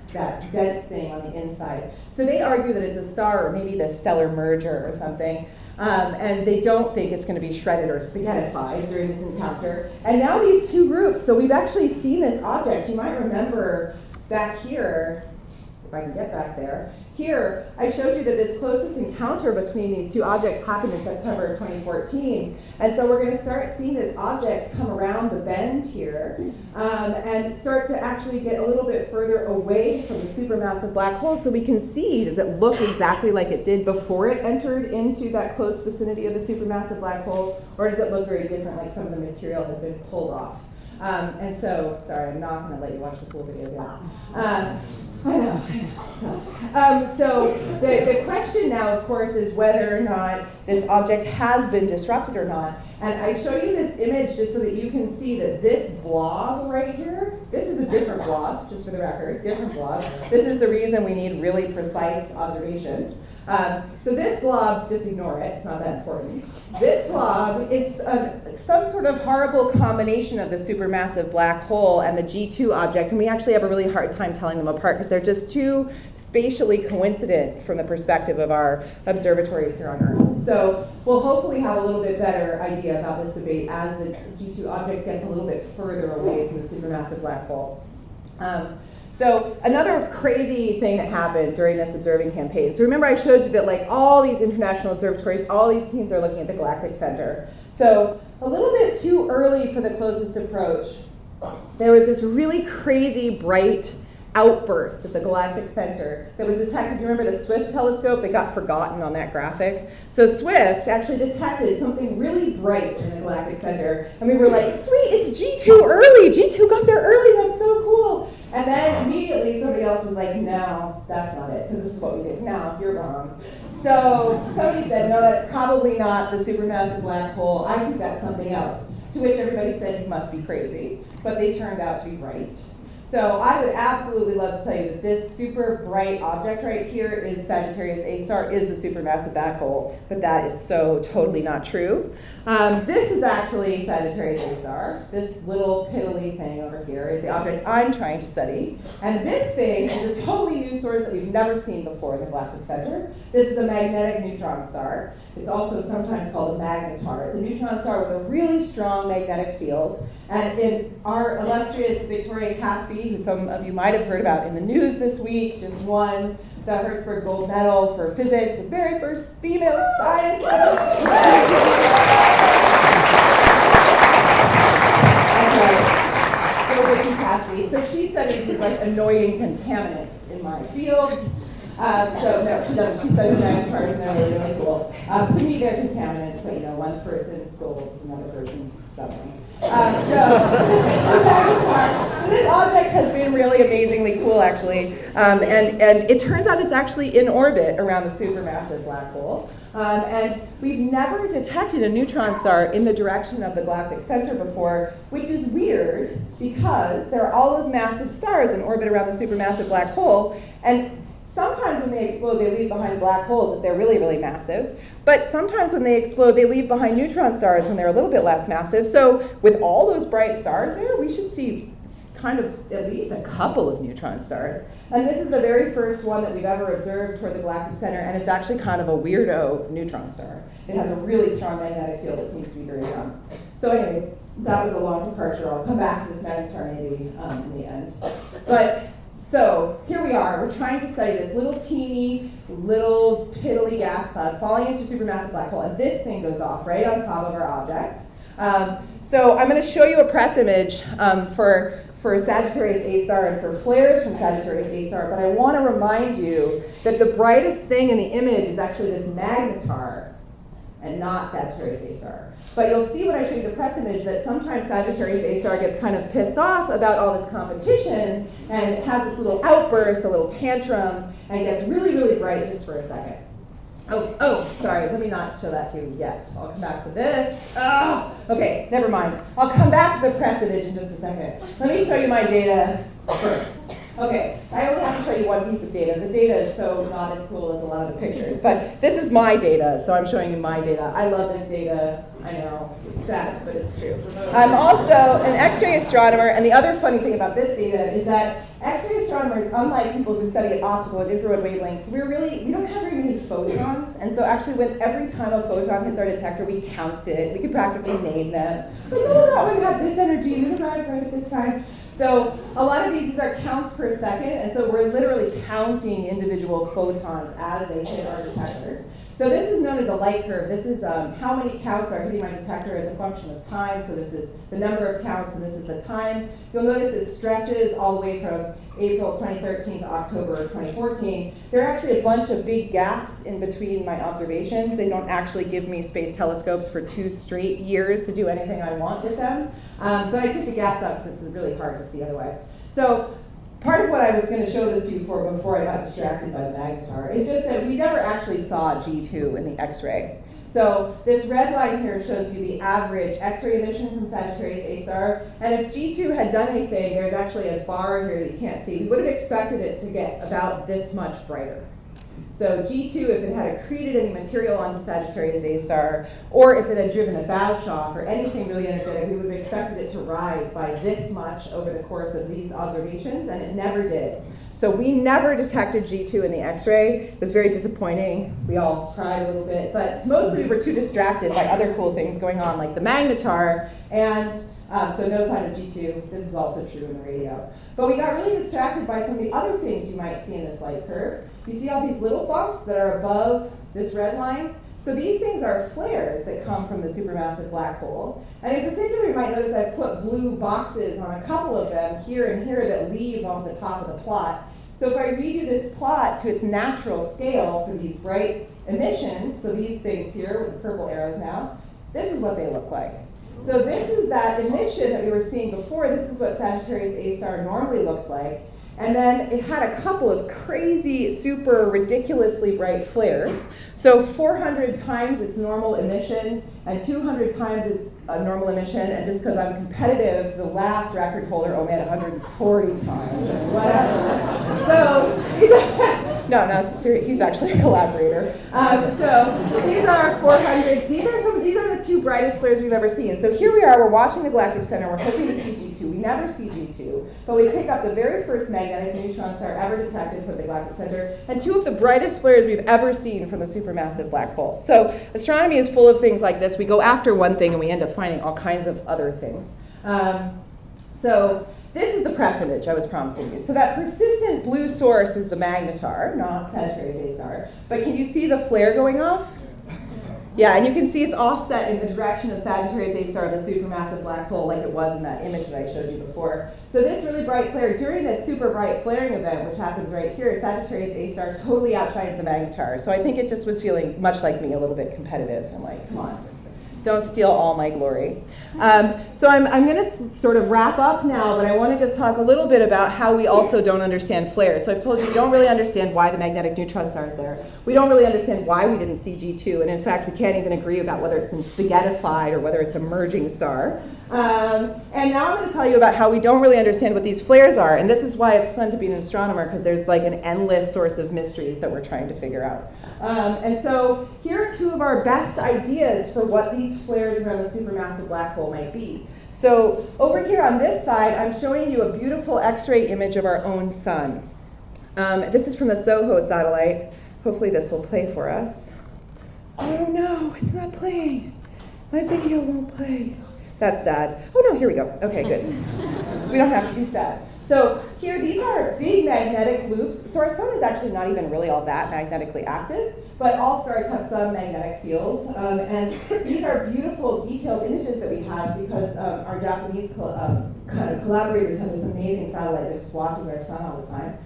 S1: dense thing on the inside. So they argue that it's a star, or maybe the stellar merger or something. And they don't think it's going to be shredded or spaghettified during this encounter. And now these two groups, so we've actually seen this object. You might remember back here, if I can get back there, here I showed you that this closest encounter between these two objects happened in September of 2014. And so we're going to start seeing this object come around the bend here and start to actually get a little bit further away from the supermassive black hole so we can see, does it look exactly like it did before it entered into that close vicinity of the supermassive black hole, or does it look very different, like some of the material has been pulled off? And so, sorry, I'm not going to let you watch the full video again. I know, it's tough. So the question now, of course, is whether or not this object has been disrupted or not. And I show you this image just so that you can see that this blob right here, this is a different blob, just for the record, different blob. This is the reason we need really precise observations. So this blob, just ignore it, it's not that important. This blob is some sort of horrible combination of the supermassive black hole and the G2 object, and we actually have a really hard time telling them apart because they're just too spatially coincident from the perspective of our observatories here on Earth. So we'll hopefully have a little bit better idea about this debate as the G2 object gets a little bit further away from the supermassive black hole. So another crazy thing that happened during this observing campaign. So remember I showed you that like all these international observatories, all these teams are looking at the galactic center. So a little bit too early for the closest approach, there was this really crazy bright outburst at the galactic center that was detected. You remember the Swift telescope that got forgotten on that graphic? So Swift actually detected something really bright in the galactic center, and we were like, sweet, it's G2 early. G2 got there early, that's so cool. And then immediately somebody else was like, no, that's not it, because this is what we did. No, you're wrong. So somebody said, no, that's probably not the supermassive black hole. I think that's something else. To which everybody said, you must be crazy. But they turned out to be right. So I would absolutely love to tell you that this super bright object right here is Sagittarius A star, is the supermassive black hole, but that is so totally not true. This is actually Sagittarius A star. This little piddly thing over here is the object I'm trying to study. And this thing is a totally new source that we've never seen before in the galactic center. This is a magnetic neutron star. It's also sometimes called a magnetar. It's a neutron star with a really strong magnetic field. And in our illustrious Victoria Caspi, who some of you might have heard about in the news this week, just won the Hertzberg Gold Medal for physics, the very first female scientist. That's right. Go Vicky Caspi. So she studies these like annoying contaminants in my field. So no, she doesn't. She studies magnetars, and they're really, really cool. To me, they're contaminants, but you know, one person's gold is another person's something. This object has been really amazingly cool, actually, and it turns out it's actually in orbit around the supermassive black hole. And we've never detected a neutron star in the direction of the galactic center before, which is weird because there are all those massive stars in orbit around the supermassive black hole, and sometimes when they explode, they leave behind black holes if they're really, really massive. But sometimes when they explode, they leave behind neutron stars when they're a little bit less massive. So with all those bright stars there, we should see kind of at least a couple of neutron stars. And this is the very first one that we've ever observed toward the galactic center, and it's actually kind of a weirdo neutron star. It has a really strong magnetic field that seems to be very young. So anyway, that was a long departure. I'll come back to this magnetar maybe in the end. But so here we are. We're trying to study this little teeny, little piddly gas cloud falling into a supermassive black hole, and this thing goes off right on top of our object. So I'm going to show you a press image for Sagittarius A star and for flares from Sagittarius A star, but I want to remind you that the brightest thing in the image is actually this magnetar and not Sagittarius A star. But you'll see when I show you the press image that sometimes Sagittarius A star gets kind of pissed off about all this competition and has this little outburst, a little tantrum, and gets really, really bright just for a second. Oh, sorry, let me not show that to you yet. I'll come back to this. Oh, okay, never mind. I'll come back to the press image in just a second. Let me show you my data first. Okay, I only have to show you one piece of data. The data is so not as cool as a lot of the pictures, but this is my data, so I'm showing you my data. I love this data. I know, it's sad, but it's true. I'm also an X-ray astronomer, and the other funny thing about this data is that X-ray astronomers, unlike people who study at optical and infrared wavelengths, we don't have very many photons, and so actually when every time a photon hits our detector, we count it. We can practically name them. Like, oh, that one had this energy, and it arrived right at this time. So a lot of these are counts per second, and so we're literally counting individual photons as they hit our detectors. So this is known as a light curve. This is how many counts are hitting my detector as a function of time. So this is the number of counts, and this is the time. You'll notice it stretches all the way from April 2013 to October 2014. There are actually a bunch of big gaps in between my observations. They don't actually give me space telescopes for 2 straight years to do anything I want with them. But I took the gaps out because it's really hard to see otherwise. So part of what I was going to show this to you before I got distracted by the magnetar is just that we never actually saw G2 in the X-ray. So this red line here shows you the average X-ray emission from Sagittarius A star, and if G2 had done anything, there's actually a bar here that you can't see. We would have expected it to get about this much brighter. So G2, if it had accreted any material onto Sagittarius A star, or if it had driven a bow shock or anything really energetic, we would have expected it to rise by this much over the course of these observations, and it never did. So we never detected G2 in the X-ray. It was very disappointing. We all cried a little bit, but mostly we were too distracted by other cool things going on, like the magnetar and So no sign of G2. This is also true in the radio. But we got really distracted by some of the other things you might see in this light curve. You see all these little bumps that are above this red line? So these things are flares that come from the supermassive black hole. And in particular, you might notice I've put blue boxes on a couple of them here and here that leave off the top of the plot. So if I redo this plot to its natural scale for these bright emissions, so these things here with the purple arrows now, this is what they look like. So this is that emission that we were seeing before. This is what Sagittarius A star normally looks like. And then it had a couple of crazy, super ridiculously bright flares. So 400 times its normal emission and 200 times its normal emission. And just because I'm competitive, the last record holder only had 140 times, whatever. So, no, seriously, he's actually a collaborator. So these are 400. These are the two brightest flares we've ever seen. So here we are. We're watching the galactic center. We're hoping to see G2. We never see G2, but we pick up the very first magnetic neutron star ever detected from the galactic center, and two of the brightest flares we've ever seen from the supermassive black hole. So astronomy is full of things like this. We go after one thing and we end up finding all kinds of other things. So this is the press image I was promising you. So that persistent blue source is the magnetar, not Sagittarius A star. But can you see the flare going off? Yeah, and you can see it's offset in the direction of Sagittarius A star, the supermassive black hole, like it was in that image that I showed you before. So this really bright flare, during this super bright flaring event, which happens right here, Sagittarius A star totally outshines the magnetar. So I think it just was feeling much like me, a little bit competitive, and like, come on, don't steal all my glory. So I'm going to sort of wrap up now, but I want to just talk a little bit about how we also don't understand flares. So I've told you we don't really understand why the magnetic neutron star is there. We don't really understand why we didn't see G2, and in fact, we can't even agree about whether it's been spaghettified or whether it's a merging star. And now I'm going to tell you about how we don't really understand what these flares are, and this is why it's fun to be an astronomer, because there's like an endless source of mysteries that we're trying to figure out. And so here are two of our best ideas for what these flares around the supermassive black hole might be. So over here on this side, I'm showing you a beautiful X-ray image of our own sun. This is from the SOHO satellite. Hopefully this will play for us. Oh no, it's not playing. My video won't play. That's sad. Oh no, here we go. Okay, good. We don't have to be sad. So here, these are big magnetic loops. So our sun is actually not even really all that magnetically active, but all stars have some magnetic fields. And these are beautiful, detailed images that we have because our Japanese kind of collaborators have this amazing satellite that just watches our sun all the time.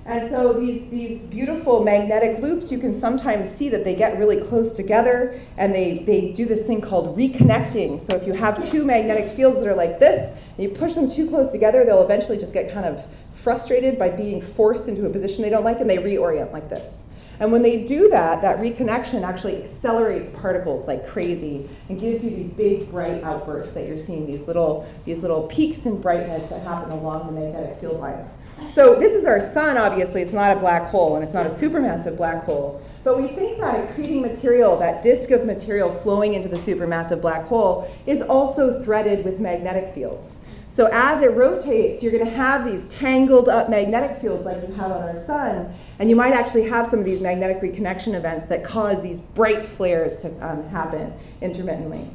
S1: And so these beautiful magnetic loops, you can sometimes see that they get really close together, and they do this thing called reconnecting. So if you have two magnetic fields that are like this, and you push them too close together, they'll eventually just get kind of frustrated by being forced into a position they don't like, and they reorient like this. And when they do that, that reconnection actually accelerates particles like crazy and gives you these big bright outbursts that you're seeing, these little peaks in brightness that happen along the magnetic field lines. So this is our sun, obviously. It's not a black hole, and it's not a supermassive black hole. But we think that accreting material, that disk of material flowing into the supermassive black hole, is also threaded with magnetic fields. So as it rotates, you're going to have these tangled up magnetic fields like you have on our sun, and you might actually have some of these magnetic reconnection events that cause these bright flares to happen intermittently.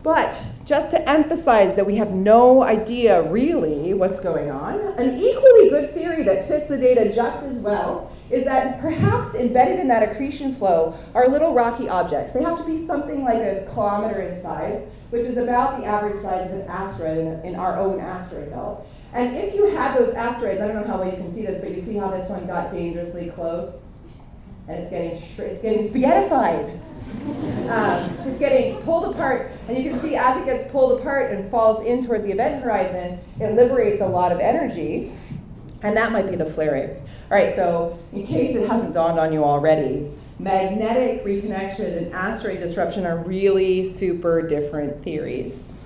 S1: But just to emphasize that we have no idea really what's going on, an equally good theory that fits the data just as well is that perhaps embedded in that accretion flow are little rocky objects. They have to be something like a kilometer in size, which is about the average size of an asteroid in our own asteroid belt. And if you had those asteroids, I don't know how well you can see this, but you see how this one got dangerously close? And it's getting spaghettified. It's getting pulled apart, and you can see as it gets pulled apart and falls in toward the event horizon, it liberates a lot of energy, and that might be the flaring. All right, so in case it hasn't dawned on you already, magnetic reconnection and asteroid disruption are really super different theories.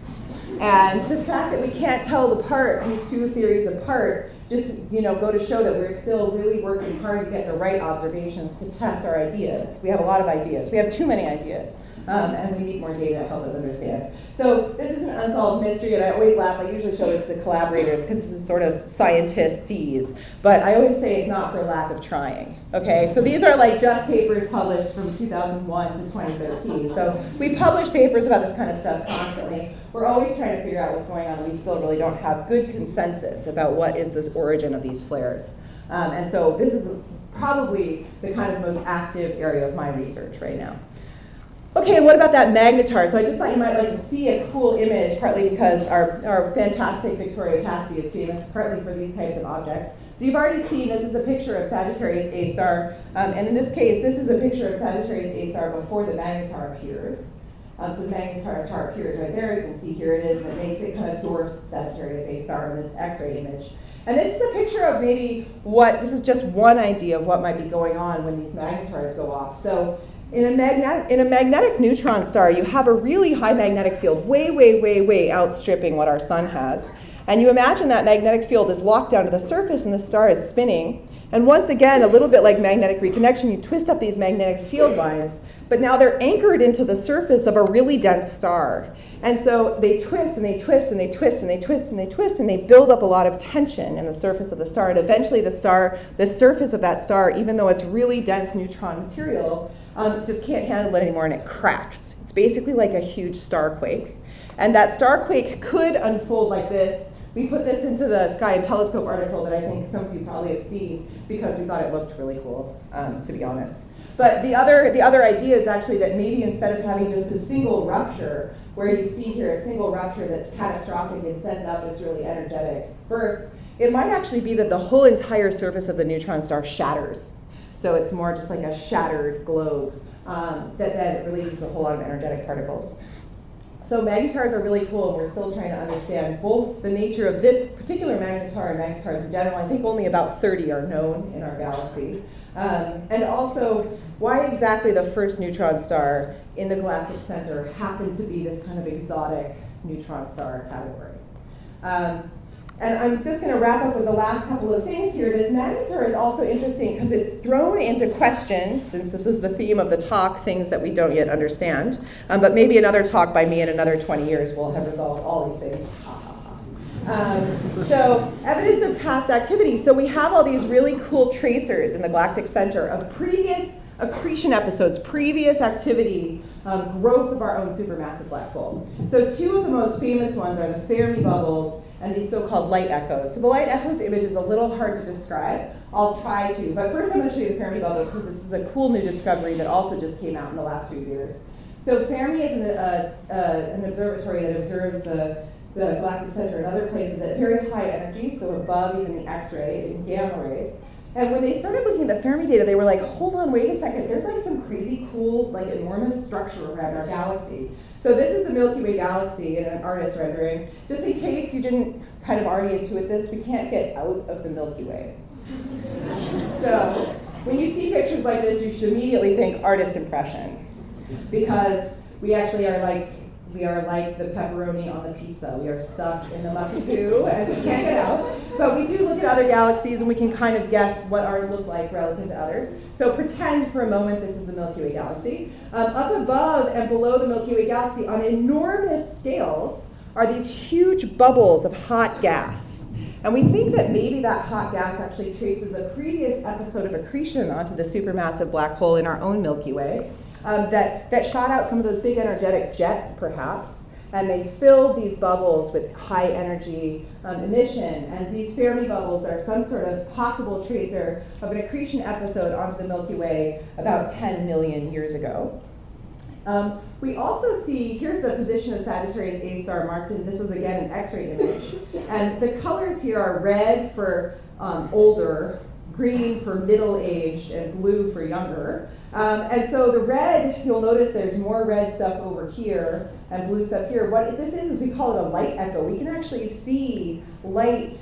S1: And the fact that we can't tell these two theories apart just go to show that we're still really working hard to get the right observations to test our ideas. We have a lot of ideas. We have too many ideas. And we need more data to help us understand. So this is an unsolved mystery, and I always laugh. I usually show this to collaborators because this is sort of scientists-ese, but I always say it's not for lack of trying. Okay, so these are like just papers published from 2001 to 2013. So we publish papers about this kind of stuff constantly. We're always trying to figure out what's going on. We still really don't have good consensus about what is this origin of these flares. And so this is probably the kind of most active area of my research right now. Okay, and what about that magnetar? So I just thought you might like to see a cool image, partly because our fantastic Victoria Cassidy is famous, partly for these types of objects. So you've already seen this is a picture of Sagittarius A star, and in this case, this is a picture of Sagittarius A star before the magnetar appears. So the magnetar appears right there. You can see here it is, and it makes it kind of dwarfs Sagittarius A star in this X-ray image. And this is a picture of maybe this is just one idea of what might be going on when these magnetars go off. So in a magnetic neutron star, you have a really high magnetic field, way outstripping what our sun has. And you imagine that magnetic field is locked down to the surface and the star is spinning. And once again, a little bit like magnetic reconnection, you twist up these magnetic field lines, but now they're anchored into the surface of a really dense star. And so they twist and they twist and they twist and they twist and they twist, and they build up a lot of tension in the surface of the star. And eventually the surface of that star, even though it's really dense neutron material, just can't handle it anymore, and it cracks. It's basically like a huge star quake. And that star quake could unfold like this. We put this into the Sky and Telescope article that I think some of you probably have seen because we thought it looked really cool, to be honest. But the other idea is actually that maybe instead of having just a single rupture, where you see here a single rupture that's catastrophic and sends out this really energetic burst, it might actually be that the whole entire surface of the neutron star shatters. So it's more just like a shattered globe that then releases a whole lot of energetic particles. So magnetars are really cool, and we're still trying to understand both the nature of this particular magnetar and magnetars in general. I think only about 30 are known in our galaxy. And also, why exactly the first neutron star in the galactic center happened to be this kind of exotic neutron star category. And I'm just going to wrap up with the last couple of things here. This magnetar is also interesting because it's thrown into question, since this is the theme of the talk, things that we don't yet understand. But maybe another talk by me in another 20 years will have resolved all these things. So evidence of past activity. So we have all these really cool tracers in the galactic center of previous accretion episodes, previous activity, growth of our own supermassive black hole. So two of the most famous ones are the Fermi bubbles and these so-called light echoes. So the light echoes image is a little hard to describe. I'll try to, but first I'm going to show you the Fermi bubbles because this is a cool new discovery that also just came out in the last few years. So Fermi is an observatory that observes the galactic center and other places at very high energy, so above even the X-ray and gamma rays. And when they started looking at the Fermi data, they were like, hold on, wait a second, there's like some crazy cool, like enormous structure around our galaxy. So this is the Milky Way Galaxy in an artist rendering. Just in case you didn't kind of already intuit this, we can't get out of the Milky Way. So when you see pictures like this, you should immediately think artist impression, because we actually are like the pepperoni on the pizza. We are stuck in the mucky poo and we can't get out. But we do look at other galaxies and we can kind of guess what ours look like relative to others. So pretend for a moment this is the Milky Way Galaxy. Up above and below the Milky Way Galaxy on enormous scales are these huge bubbles of hot gas. And we think that maybe that hot gas actually traces a previous episode of accretion onto the supermassive black hole in our own Milky Way. That shot out some of those big energetic jets, perhaps, and they filled these bubbles with high energy emission. And these Fermi bubbles are some sort of possible tracer of an accretion episode onto the Milky Way about 10 million years ago. We also see, here's the position of Sagittarius A star marked in, this is again an X-ray image. And the colors here are red for older, green for middle-aged, and blue for younger. And so the red, you'll notice there's more red stuff over here and blue stuff here. What this is we call it a light echo. We can actually see light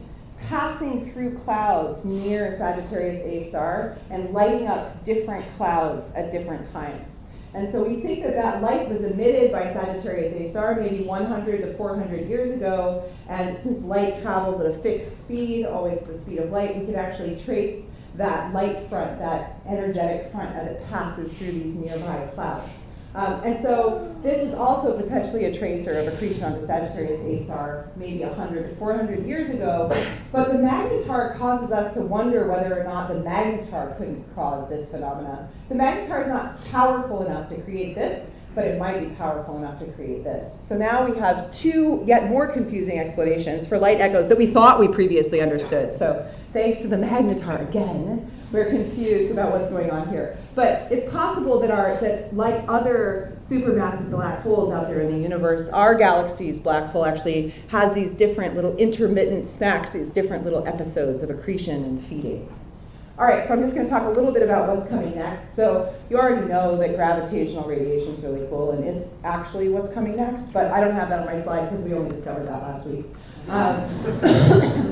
S1: passing through clouds near Sagittarius A star and lighting up different clouds at different times. And so we think that that light was emitted by Sagittarius A star maybe 100 to 400 years ago. And since light travels at a fixed speed, always the speed of light, we could actually trace that light front, that energetic front, as it passes through these nearby clouds. And so this is also potentially a tracer of accretion on the Sagittarius A star maybe 100 to 400 years ago. But the magnetar causes us to wonder whether or not the magnetar couldn't cause this phenomena. The magnetar is not powerful enough to create this, but it might be powerful enough to create this. So now we have two yet more confusing explanations for light echoes that we thought we previously understood. So thanks to the magnetar again, we're confused about what's going on here. But it's possible that like other supermassive black holes out there in the universe, our galaxy's black hole actually has these different little intermittent snacks, these different little episodes of accretion and feeding. All right, so I'm just going to talk a little bit about what's coming next. So you already know that gravitational radiation is really cool, and it's actually what's coming next, but I don't have that on my slide because we only discovered that last week.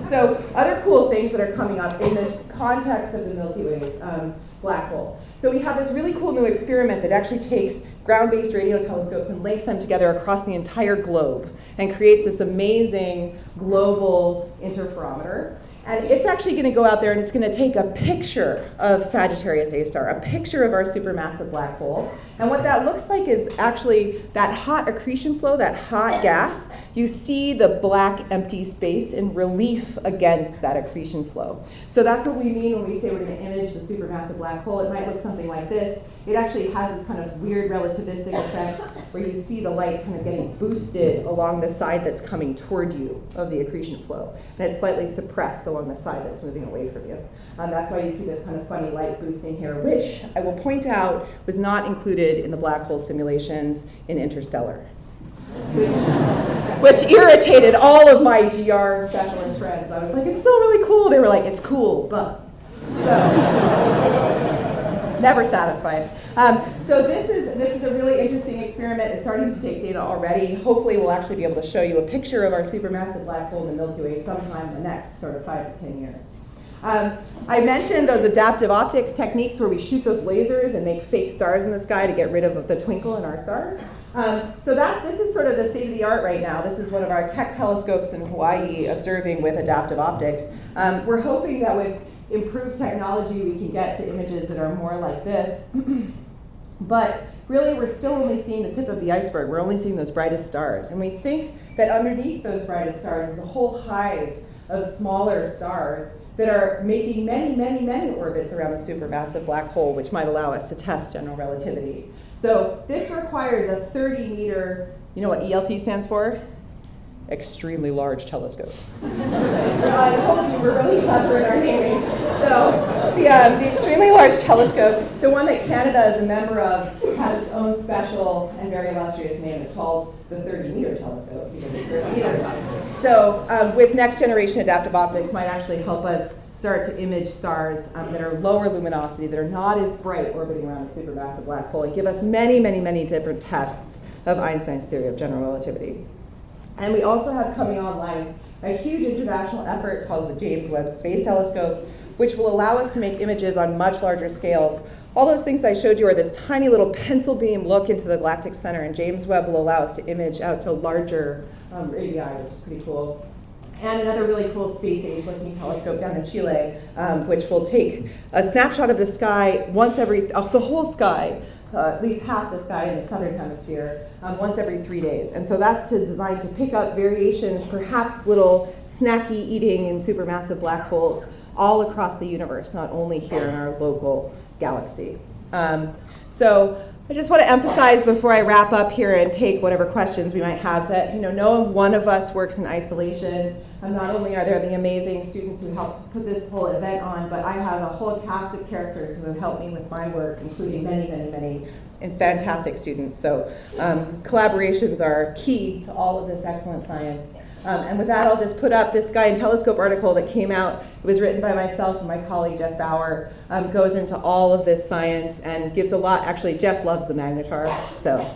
S1: So other cool things that are coming up in the context of the Milky Way's black hole. So we have this really cool new experiment that actually takes ground-based radio telescopes and links them together across the entire globe and creates this amazing global interferometer. And it's actually going to go out there and it's going to take a picture of Sagittarius A star, a picture of our supermassive black hole. And what that looks like is actually that hot accretion flow, that hot gas. You see the black empty space in relief against that accretion flow. So that's what we mean when we say we're going to image the supermassive black hole. It might look something like this. It actually has this kind of weird relativistic effect where you see the light kind of getting boosted along the side that's coming toward you of the accretion flow. And it's slightly suppressed along the side that's moving away from you. That's why you see this kind of funny light boosting here, which I will point out was not included in the black hole simulations in Interstellar. Which irritated all of my GR specialist friends. I was like, it's still really cool. They were like, it's cool, but. So. Never satisfied. So this is a really interesting experiment. It's starting to take data already. Hopefully we'll actually be able to show you a picture of our supermassive black hole in the Milky Way sometime in the next sort of 5 to 10 years. I mentioned those adaptive optics techniques where we shoot those lasers and make fake stars in the sky to get rid of the twinkle in our stars. So this is sort of the state of the art right now. This is one of our Keck telescopes in Hawaii observing with adaptive optics. We're hoping that with improved technology we can get to images that are more like this. But really we're still only seeing the tip of the iceberg. We're only seeing those brightest stars. And we think that underneath those brightest stars is a whole hive of smaller stars that are making many, many, many orbits around the supermassive black hole, which might allow us to test general relativity. So this requires a 30-meter, you know what ELT stands for? Extremely large telescope. I told you we're really clever in our naming. So the extremely large telescope, the one that Canada is a member of, has its own special and very illustrious name. It's called the 30-meter telescope because it's 30 meters. So with next generation adaptive optics might actually help us start to image stars that are lower luminosity, that are not as bright orbiting around the supermassive black hole, and give us many, many, many different tests of Einstein's theory of general relativity. And we also have coming online a huge international effort called the James Webb Space Telescope, which will allow us to make images on much larger scales. All those things I showed you are this tiny little pencil beam look into the galactic center, and James Webb will allow us to image out to larger radii, which is pretty cool. And another really cool space age looking telescope down in Chile, which will take a snapshot of the sky once every, the whole sky, at least half the sky in the southern hemisphere, once every 3 days. And so that's designed to pick up variations, perhaps little snacky eating in supermassive black holes all across the universe, not only here in our local galaxy. So I just want to emphasize before I wrap up here and take whatever questions we might have that no one of us works in isolation. Not only are there the amazing students who helped put this whole event on, but I have a whole cast of characters who have helped me with my work, including many, many, many and fantastic students. So collaborations are key to all of this excellent science. And with that, I'll just put up this Sky and Telescope article that came out. It was written by myself and my colleague, Jeff Bauer. Goes into all of this science and gives a lot. Actually, Jeff loves the magnetar. So,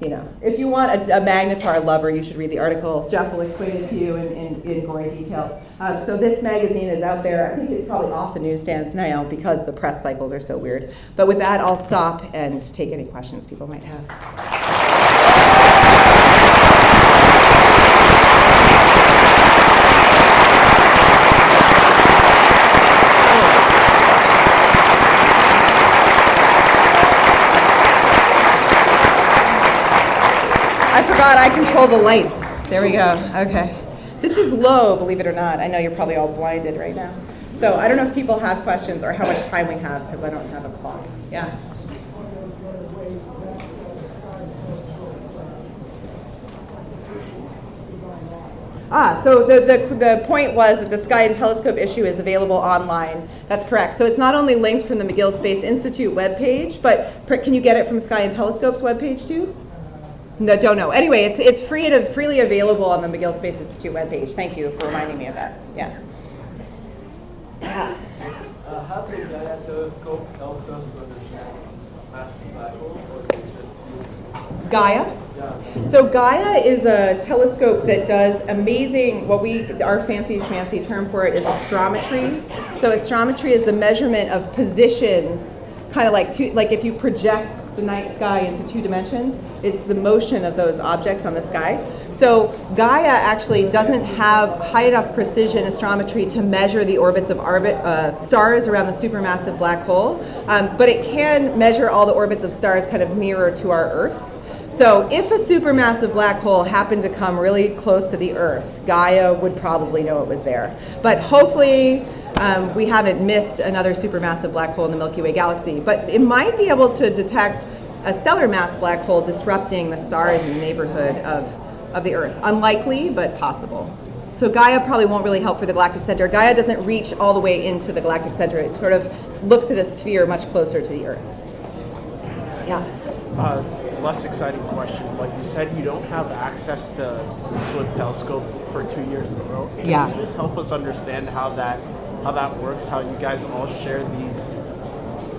S1: if you want a magnetar lover, you should read the article. Jeff will explain it to you in gory detail. So this magazine is out there. I think it's probably off the newsstands now because the press cycles are so weird. But with that, I'll stop and take any questions people might have. forgot I control the lights. There we go. Okay. This is low, believe it or not. I know you're probably all blinded right now. So I don't know if people have questions or how much time we have because I don't have a clock. Yeah. So the point was that the Sky and Telescope issue is available online. That's correct. So it's not only linked from the McGill Space Institute webpage, but can you get it from Sky and Telescope's webpage too? No, don't know. Anyway, it's freely available on the McGill Space Institute webpage. Thank you for reminding me of that. Yeah.
S2: Has the Gaia telescope helped us to understand massive black holes, or did we just use it?
S1: Gaia?
S2: Yeah.
S1: So Gaia is a telescope that does amazing, our fancy term for it is astrometry. So astrometry is the measurement of positions, kind of like if you project the night sky into 2 dimensions, it's the motion of those objects on the sky. So Gaia actually doesn't have high enough precision astrometry to measure the orbits of stars around the supermassive black hole, but it can measure all the orbits of stars kind of nearer to our Earth. So if a supermassive black hole happened to come really close to the Earth, Gaia would probably know it was there. But hopefully we haven't missed another supermassive black hole in the Milky Way Galaxy. But it might be able to detect a stellar mass black hole disrupting the stars in the neighborhood of the Earth. Unlikely, but possible. So Gaia probably won't really help for the galactic center. Gaia doesn't reach all the way into the galactic center. It sort of looks at a sphere much closer to the Earth. Yeah?
S3: Less exciting question, but you said you don't have access to the SWIP telescope for 2 years in a row. Can you just help us understand how that works, how you guys all share these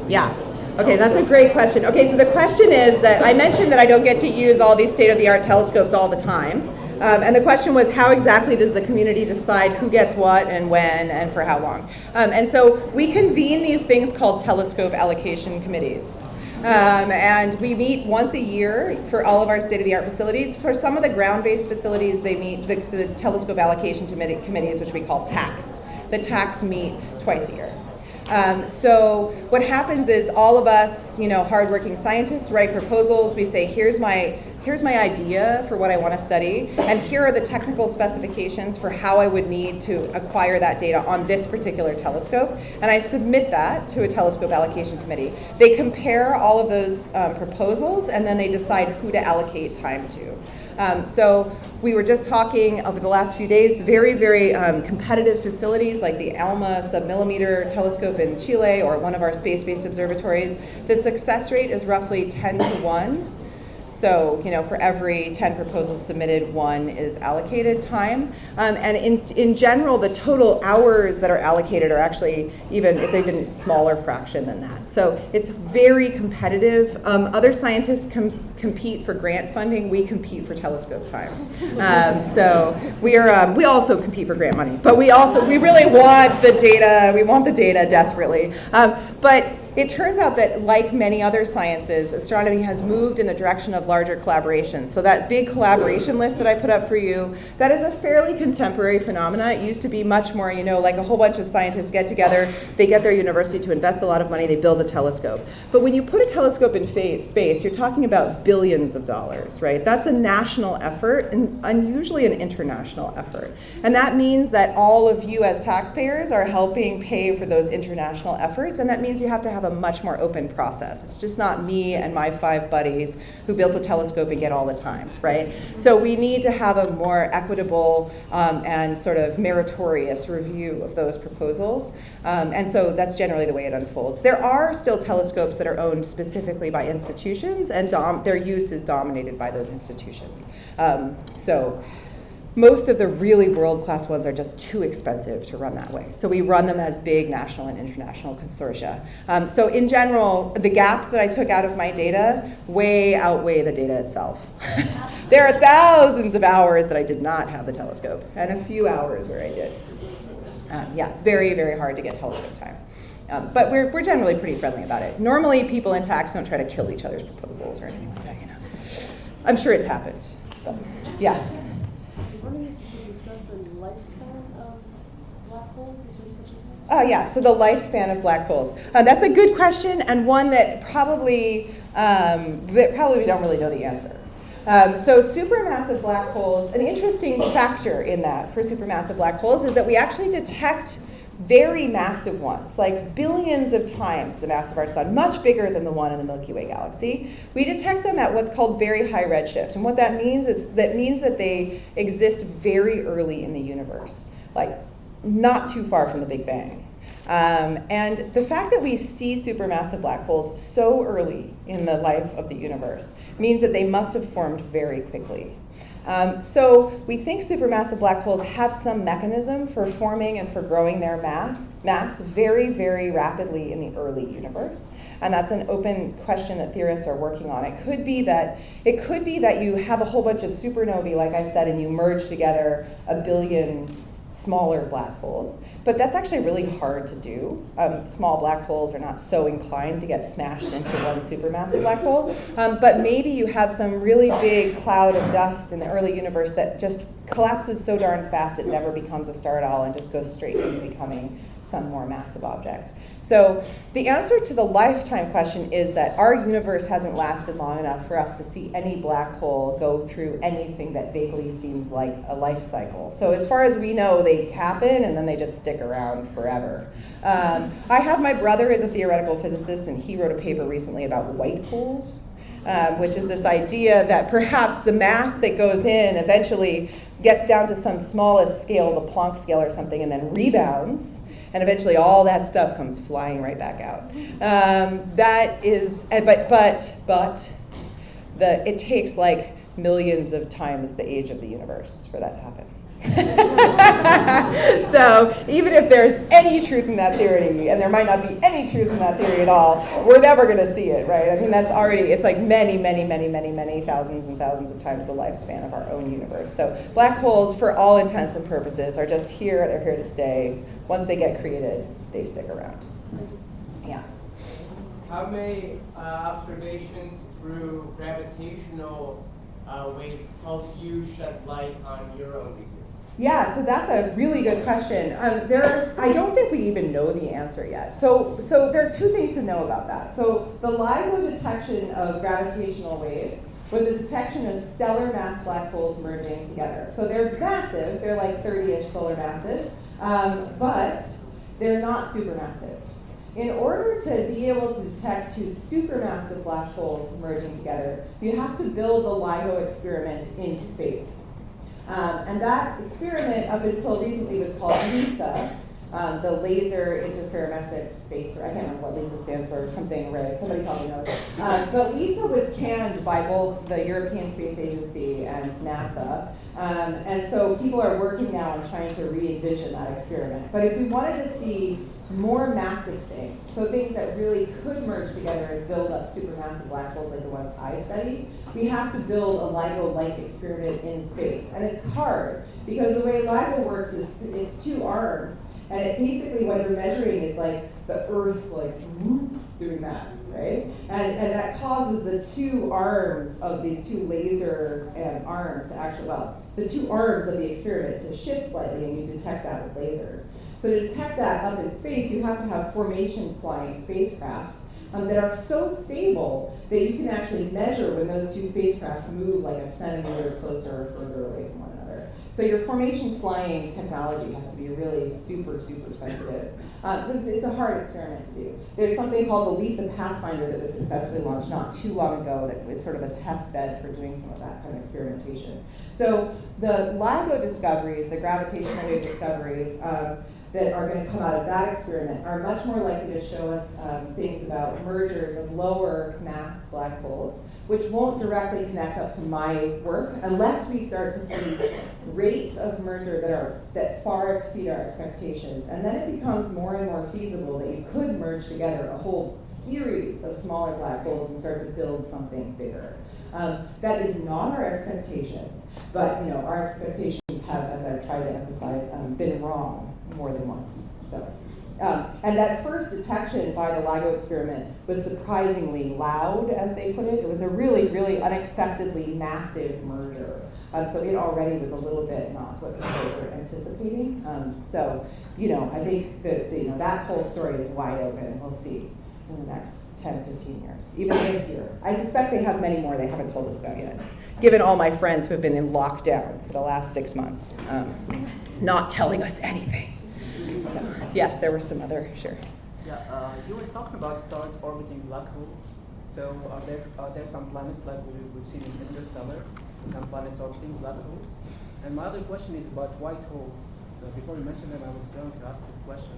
S1: Yeah. Okay, that's a great question. Okay, so the question is that I mentioned that I don't get to use all these state-of-the-art telescopes all the time. And the question was, how exactly does the community decide who gets what and when and for how long? And so we convene these things called telescope allocation committees. And we meet once a year for all of our state-of-the-art facilities. For some of the ground-based facilities, they meet the telescope allocation committees, which we call TACs. The TACs meet twice a year. So what happens is all of us, hardworking scientists write proposals. We say, here's my idea for what I want to study, and here are the technical specifications for how I would need to acquire that data on this particular telescope, and I submit that to a telescope allocation committee. They compare all of those proposals, and then they decide who to allocate time to. So we were just talking over the last few days, very, very competitive facilities like the ALMA submillimeter telescope in Chile or one of our space-based observatories. The success rate is roughly 10 to 1. So, for every 10 proposals submitted, 1 is allocated time. And in general, the total hours that are allocated are actually it's an even smaller fraction than that. So it's very competitive. Other scientists compete for grant funding. We compete for telescope time. So we also compete for grant money, but we really want the data. We want the data desperately. But it turns out that, like many other sciences, astronomy has moved in the direction of larger collaborations. So that big collaboration list that I put up for you, that is a fairly contemporary phenomena. It used to be much more, like a whole bunch of scientists get together, they get their university to invest a lot of money, they build a telescope. But when you put a telescope in space, you're talking about billions of dollars, right? That's a national effort and usually an international effort. And that means that all of you as taxpayers are helping pay for those international efforts, and that means you have to have a much more open process. It's just not me and my 5 buddies who built a telescope and get all the time, right? So we need to have a more equitable and sort of meritorious review of those proposals. And so that's generally the way it unfolds. There are still telescopes that are owned specifically by institutions, and their use is dominated by those institutions. So most of the really world-class ones are just too expensive to run that way. So we run them as big national and international consortia. So in general, the gaps that I took out of my data way outweigh the data itself. There are thousands of hours that I did not have the telescope, and a few hours where I did. Yeah, it's very, very hard to get telescope time. But we're generally pretty friendly about it. Normally, people in tax don't try to kill each other's proposals or anything like that, I'm sure it's happened. But, yes? Yeah, so the lifespan of black holes. That's a good question, and one that probably we don't really know the answer. So supermassive black holes, an interesting factor in that for supermassive black holes is that we actually detect very massive ones, like billions of times the mass of our sun, much bigger than the one in the Milky Way Galaxy. We detect them at what's called very high redshift. And what that means is that they exist very early in the universe, like not too far from the Big Bang. And the fact that we see supermassive black holes so early in the life of the universe means that they must have formed very quickly. So we think supermassive black holes have some mechanism for forming and for growing their mass very, very rapidly in the early universe. And that's an open question that theorists are working on. It could be that you have a whole bunch of supernovae, like I said, and you merge together a billion smaller black holes. But that's actually really hard to do. Small black holes are not so inclined to get smashed into one supermassive black hole. But maybe you have some really big cloud of dust in the early universe that just collapses so darn fast it never becomes a star at all and just goes straight into becoming some more massive object. So the answer to the lifetime question is that our universe hasn't lasted long enough for us to see any black hole go through anything that vaguely seems like a life cycle. So as far as we know, they happen and then they just stick around forever. I have my brother is a theoretical physicist, and he wrote a paper recently about white holes, which is this idea that perhaps the mass that goes in eventually gets down to some smallest scale, the Planck scale or something, and then rebounds. And eventually all that stuff comes flying right back out. It takes like millions of times the age of the universe for that to happen. So even if there's any truth in that theory, and there might not be any truth in that theory at all, we're never going to see it, right? I mean, that's already, it's like many, many, many, many, many thousands and thousands of times the lifespan of our own universe. So black holes, for all intents and purposes, are just here. They're here to stay. Once they get created, they stick around. Yeah.
S4: How may observations through gravitational waves help you shed light on your own research?
S1: Yeah, so that's a really good question. I don't think we even know the answer yet. So there are two things to know about that. So the LIGO detection of gravitational waves was a detection of stellar mass black holes merging together. So they're massive, they're like 30-ish solar masses, but they're not supermassive. In order to be able to detect two supermassive black holes merging together, you have to build the LIGO experiment in space. And that experiment, up until recently, was called LISA, the Laser Interferometric Space, or I can't remember what LISA stands for, something array, somebody probably knows. But LISA was canned by both the European Space Agency and NASA. And so people are working now on trying to re-envision that experiment. But if we wanted to see more massive things, so things that really could merge together and build up supermassive black holes like the ones I study, we have to build a LIGO-like experiment in space. And it's hard, because the way LIGO works is it's two arms, and it basically what you're measuring is like the Earth like whoop, doing that, right? And that causes the two arms of these two laser arms to actually, well, the two arms of the experiment to shift slightly, and you detect that with lasers. So to detect that up in space, you have to have formation flying spacecraft that are so stable that you can actually measure when those two spacecraft move like a centimeter closer or further away from one another. So your formation flying technology has to be really super, super sensitive. So it's a hard experiment to do. There's something called the LISA Pathfinder that was successfully launched not too long ago that was sort of a test bed for doing some of that kind of experimentation. So the LIGO discoveries, the gravitational wave discoveries, that are going to come out of that experiment are much more likely to show us things about mergers of lower mass black holes, which won't directly connect up to my work unless we start to see rates of merger that far exceed our expectations. And then it becomes more and more feasible that you could merge together a whole series of smaller black holes and start to build something bigger. That is not our expectation, but our expectations have, as I've tried to emphasize, been wrong more than once. So, and that first detection by the LIGO experiment was surprisingly loud, as they put it. It was a really, really unexpectedly massive merger. So it already was a little bit not what people were anticipating. So, I think that that whole story is wide open. We'll see. in the next 10, 15 years, even this year. I suspect they have many more they haven't told us about yet, given all my friends who have been in lockdown for the last 6 months, not telling us anything. So, yes, there were some other, sure.
S5: Yeah, you were talking about stars orbiting black holes. So are there some planets like we've seen in Interstellar, some planets orbiting black holes? And my other question is about white holes. Before you mentioned them, I was going to ask this question.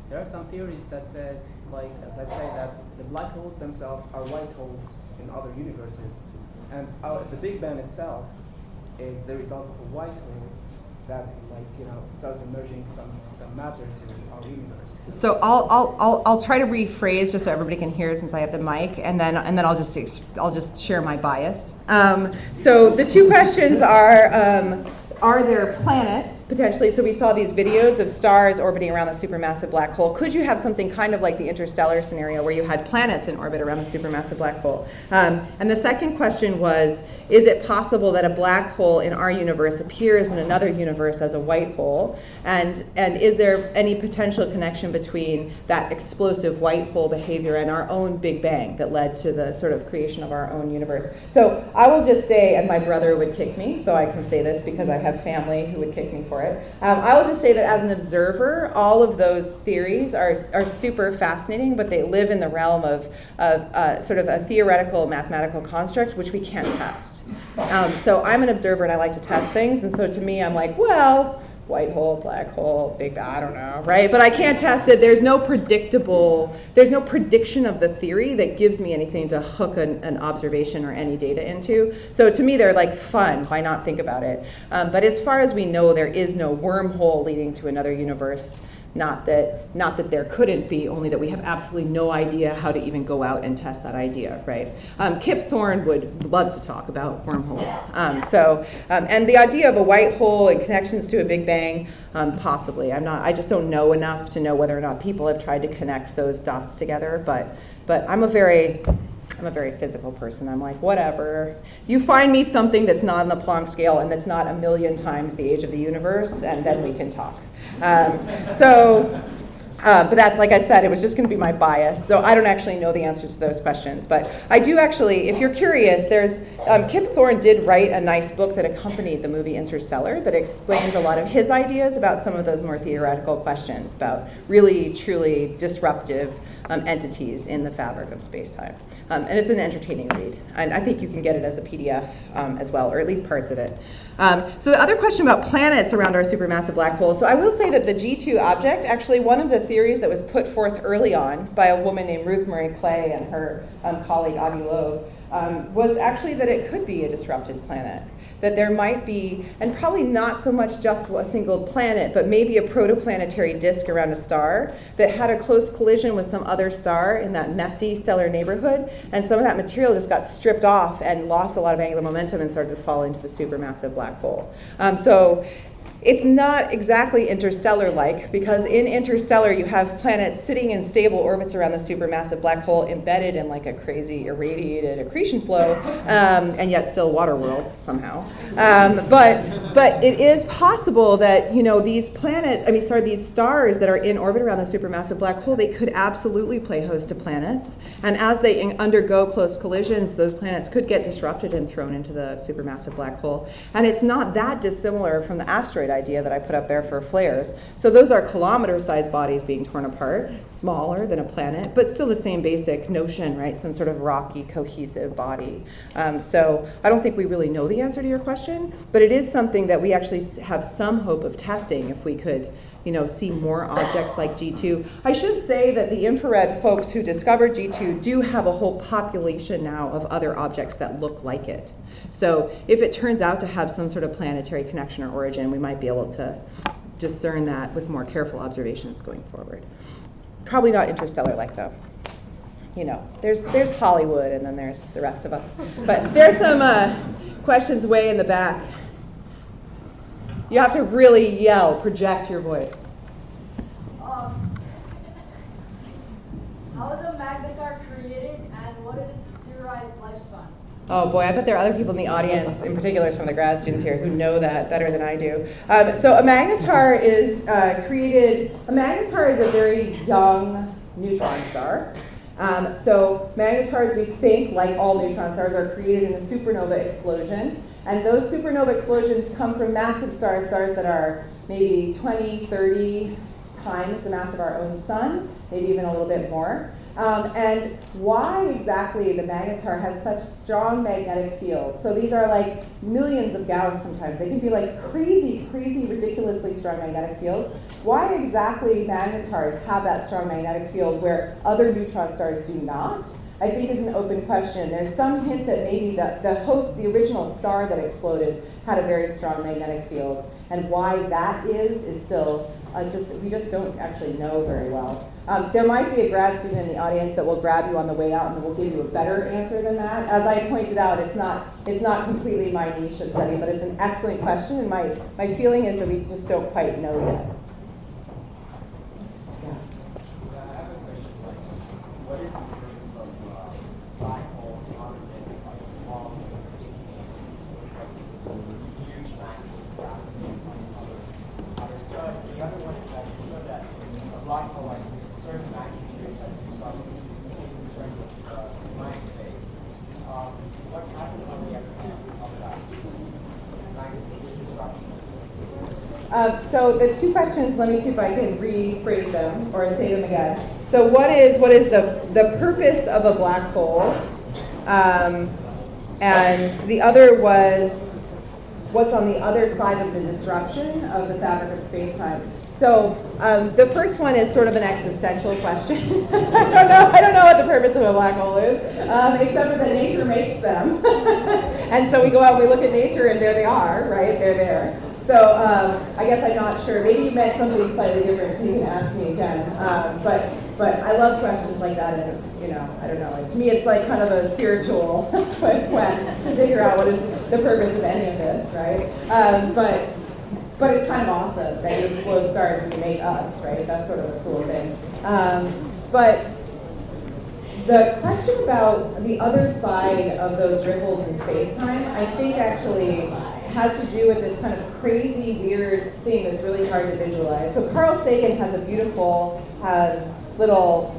S5: There are some theories that says, that say that the black holes themselves are white holes in other universes, and the Big Bang itself is the result of a white hole that, started emerging some matter to our universe.
S1: So I'll try to rephrase just so everybody can hear since I have the mic, and then I'll just share my bias. So the two questions are there planets potentially? So we saw these videos of stars orbiting around the supermassive black hole. Could you have something kind of like the interstellar scenario where you had planets in orbit around the supermassive black hole? And the second question was, is it possible that a black hole in our universe appears in another universe as a white hole? And is there any potential connection between that explosive white hole behavior and our own Big Bang that led to the sort of creation of our own universe? So I will just say, and my brother would kick me, so I can say this because I have family who would kick me for it. I will just say that as an observer, all of those theories are super fascinating, but they live in the realm of sort of a theoretical mathematical construct which we can't test. So I'm an observer and I like to test things, and so to me I'm like, well, white hole, black hole, big, I don't know, right? But I can't test it. There's no prediction of the theory that gives me anything to hook an observation or any data into. So to me they're like fun. Why not think about it? But as far as we know, there is no wormhole leading to another universe. Not that there couldn't be, only that we have absolutely no idea how to even go out and test that idea, right? Kip Thorne loves to talk about wormholes. And the idea of a white hole and connections to a Big Bang, possibly. I just don't know enough to know whether or not people have tried to connect those dots together. But I'm a very physical person. I'm like, whatever. You find me something that's not on the Planck scale and that's not 1,000,000 times the age of the universe, and then we can talk. But that's, like I said, it was just going to be my bias. So I don't actually know the answers to those questions. But I do actually, if you're curious, Kip Thorne did write a nice book that accompanied the movie Interstellar that explains a lot of his ideas about some of those more theoretical questions about really, truly disruptive entities in the fabric of space-time. And it's an entertaining read. And I think you can get it as a PDF as well, or at least parts of it. So the other question about planets around our supermassive black hole. So I will say that the G2 object, actually one of the theories that was put forth early on by a woman named Ruth Marie Clay and her colleague Avi Loeb was actually that it could be a disrupted planet. That there might be, and probably not so much just a single planet, but maybe a protoplanetary disk around a star that had a close collision with some other star in that messy stellar neighborhood, and some of that material just got stripped off and lost a lot of angular momentum and started to fall into the supermassive black hole. So it's not exactly interstellar-like, because in Interstellar you have planets sitting in stable orbits around the supermassive black hole embedded in like a crazy irradiated accretion flow, and yet still water worlds somehow. But it is possible that, these stars that are in orbit around the supermassive black hole, they could absolutely play host to planets. And as they undergo close collisions, those planets could get disrupted and thrown into the supermassive black hole. And it's not that dissimilar from the asteroid idea that I put up there for flares. So those are kilometer-sized bodies being torn apart, smaller than a planet, but still the same basic notion, right? Some sort of rocky, cohesive body. So I don't think we really know the answer to your question, but it is something that we actually have some hope of testing if we could, see more objects like G2. I should say that the infrared folks who discovered G2 do have a whole population now of other objects that look like it. So if it turns out to have some sort of planetary connection or origin, we might be able to discern that with more careful observations going forward. Probably not interstellar-like, though. There's Hollywood, and then there's the rest of us. But there's some questions way in the back. You have to really yell, project your voice.
S6: How is a magnetar created, and what is its theorized lifespan?
S1: Oh boy, I bet there are other people in the audience, in particular some of the grad students here, who know that better than I do. So a magnetar is created. A magnetar is a very young neutron star. So magnetars, we think, like all neutron stars, are created in a supernova explosion. And those supernova explosions come from massive stars, stars that are maybe 20, 30 times the mass of our own sun, maybe even a little bit more. And why exactly the magnetar has such strong magnetic fields? So these are like millions of gauss sometimes. They can be like crazy, crazy, ridiculously strong magnetic fields. Why exactly magnetars have that strong magnetic field where other neutron stars do not, I think is an open question. There's some hint that maybe the host, the original star that exploded, had a very strong magnetic field. And why that is still we just don't actually know very well. There might be a grad student in the audience that will grab you on the way out and will give you a better answer than that. As I pointed out, it's not completely my niche of study, but it's an excellent question, and my feeling is that we just don't quite know yet.
S7: I have a question, like, what is the purpose of black holes orbiting like small, huge, massive gases and other stars? The other one is that you show that a black hole has certain magnitudes and disruption in terms of time space. What happens on the other hand of that magnitude disruption?
S1: So the two questions, let me see if I can rephrase them or say them again. So what is the purpose of a black hole? And the other was what's on the other side of the disruption of the fabric of space-time. So the first one is sort of an existential question. I don't know what the purpose of a black hole is, except for that nature makes them. And so we go out and we look at nature, and there they are, right? They're there. So I guess I'm not sure. Maybe you meant something slightly different, so you can ask me again. But I love questions like that, and I don't know. To me, it's like kind of a spiritual quest to figure out what is the purpose of any of this, right? But it's kind of awesome that you explode stars and you make us, right? That's sort of a cool thing. But the question about the other side of those ripples in space-time, I think actually has to do with this kind of crazy, weird thing that's really hard to visualize. So Carl Sagan has a beautiful little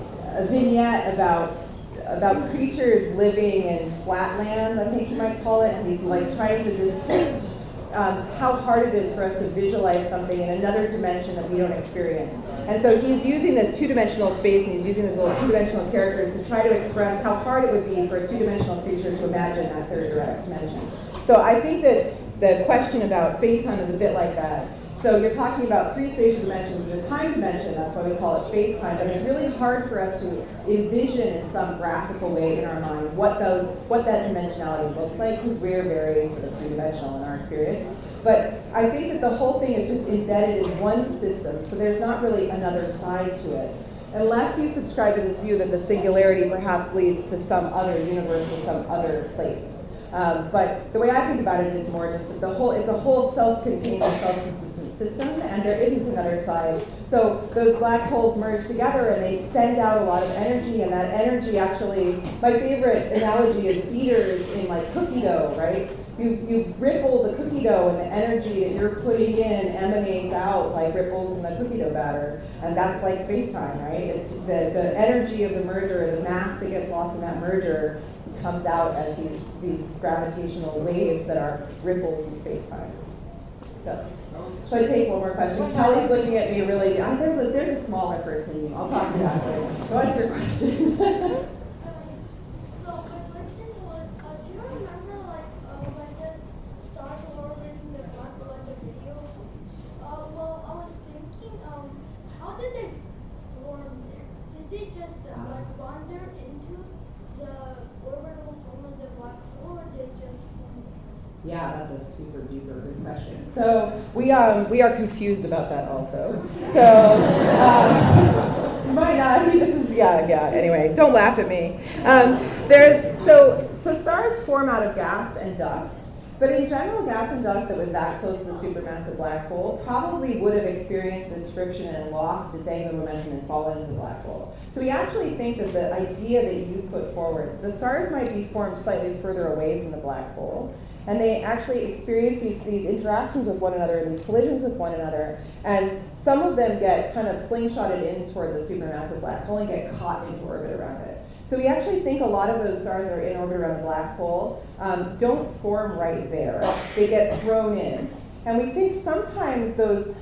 S1: vignette about creatures living in flatland, I think you might call it, and he's like trying to depict how hard it is for us to visualize something in another dimension that we don't experience. And so he's using this two-dimensional space, and he's using these little two-dimensional characters to try to express how hard it would be for a two-dimensional creature to imagine that third dimension. So I think that the question about space-time is a bit like that. So you're talking about three spatial dimensions and a time dimension, that's why we call it space-time, but it's really hard for us to envision in some graphical way in our mind what that dimensionality looks like, because we're very sort of three-dimensional in our experience. But I think that the whole thing is just embedded in one system, so there's not really another side to it. Unless you subscribe to this view that the singularity perhaps leads to some other universe or some other place. But the way I think about it is more just that it's a whole self-contained and self-consistent system, and there isn't another side. So those black holes merge together and they send out a lot of energy, and that energy actually, my favorite analogy is beaters in like cookie dough, right? You ripple the cookie dough, and the energy that you're putting in emanates out like ripples in the cookie dough batter, and that's like space-time, right? It's the energy of the merger, the mass that gets lost in that merger comes out as these gravitational waves that are ripples in space-time. So, should I take one more question? Kelly's looking at me really. There's a smaller person in you. I'll talk to you after. What's your question?
S6: So my question was, do you remember when the stars were orbiting the black hole in the video? Well, I was thinking, how did they form there? Did they just wander into the orbital zone of the black hole, or they just form there?
S1: Yeah, that's a super duper good question. So we are confused about that also. So you might not. I mean, this is yeah. Anyway, don't laugh at me. So stars form out of gas and dust. But in general, gas and dust that was that close to the supermassive black hole probably would have experienced this friction and lost its angular momentum and fallen into the black hole. So we actually think that the idea that you put forward, the stars might be formed slightly further away from the black hole, and they actually experience these interactions with one another and these collisions with one another, and some of them get kind of slingshotted in toward the supermassive black hole and get caught into orbit around it. So we actually think a lot of those stars that are in orbit around the black hole don't form right there. They get thrown in. And we think sometimes those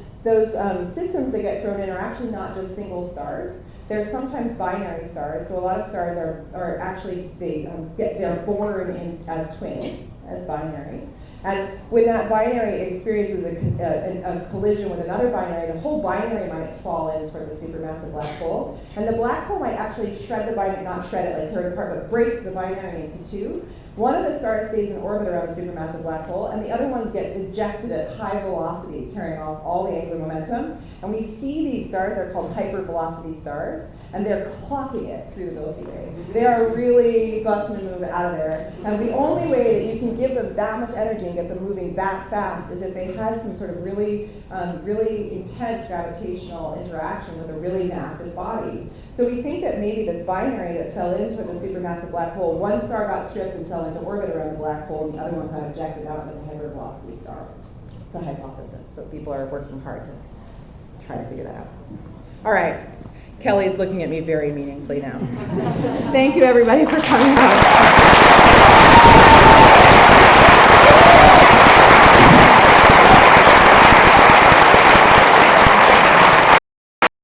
S1: systems that get thrown in are actually not just single stars. They're sometimes binary stars. So a lot of stars are actually, they're born in as twins, as binaries. And when that binary experiences a collision with another binary, the whole binary might fall in toward the supermassive black hole. And the black hole might actually shred the binary, not shred it like tear it apart, but break the binary into two. One of the stars stays in orbit around the supermassive black hole, and the other one gets ejected at high velocity, carrying off all the angular momentum. And we see these stars, they're called hypervelocity stars, and they're clocking it through the Milky Way. They are really busting a move out of there. And the only way that you can give them that much energy and get them moving that fast is if they had some sort of really intense gravitational interaction with a really massive body. So we think that maybe this binary that fell into the supermassive black hole, one star got stripped and fell into orbit around the black hole, and the other one got ejected out as a hypervelocity star. It's a hypothesis, so people are working hard to try to figure that out. All right. Kelly's looking at me very meaningfully now. Thank you, everybody, for coming out.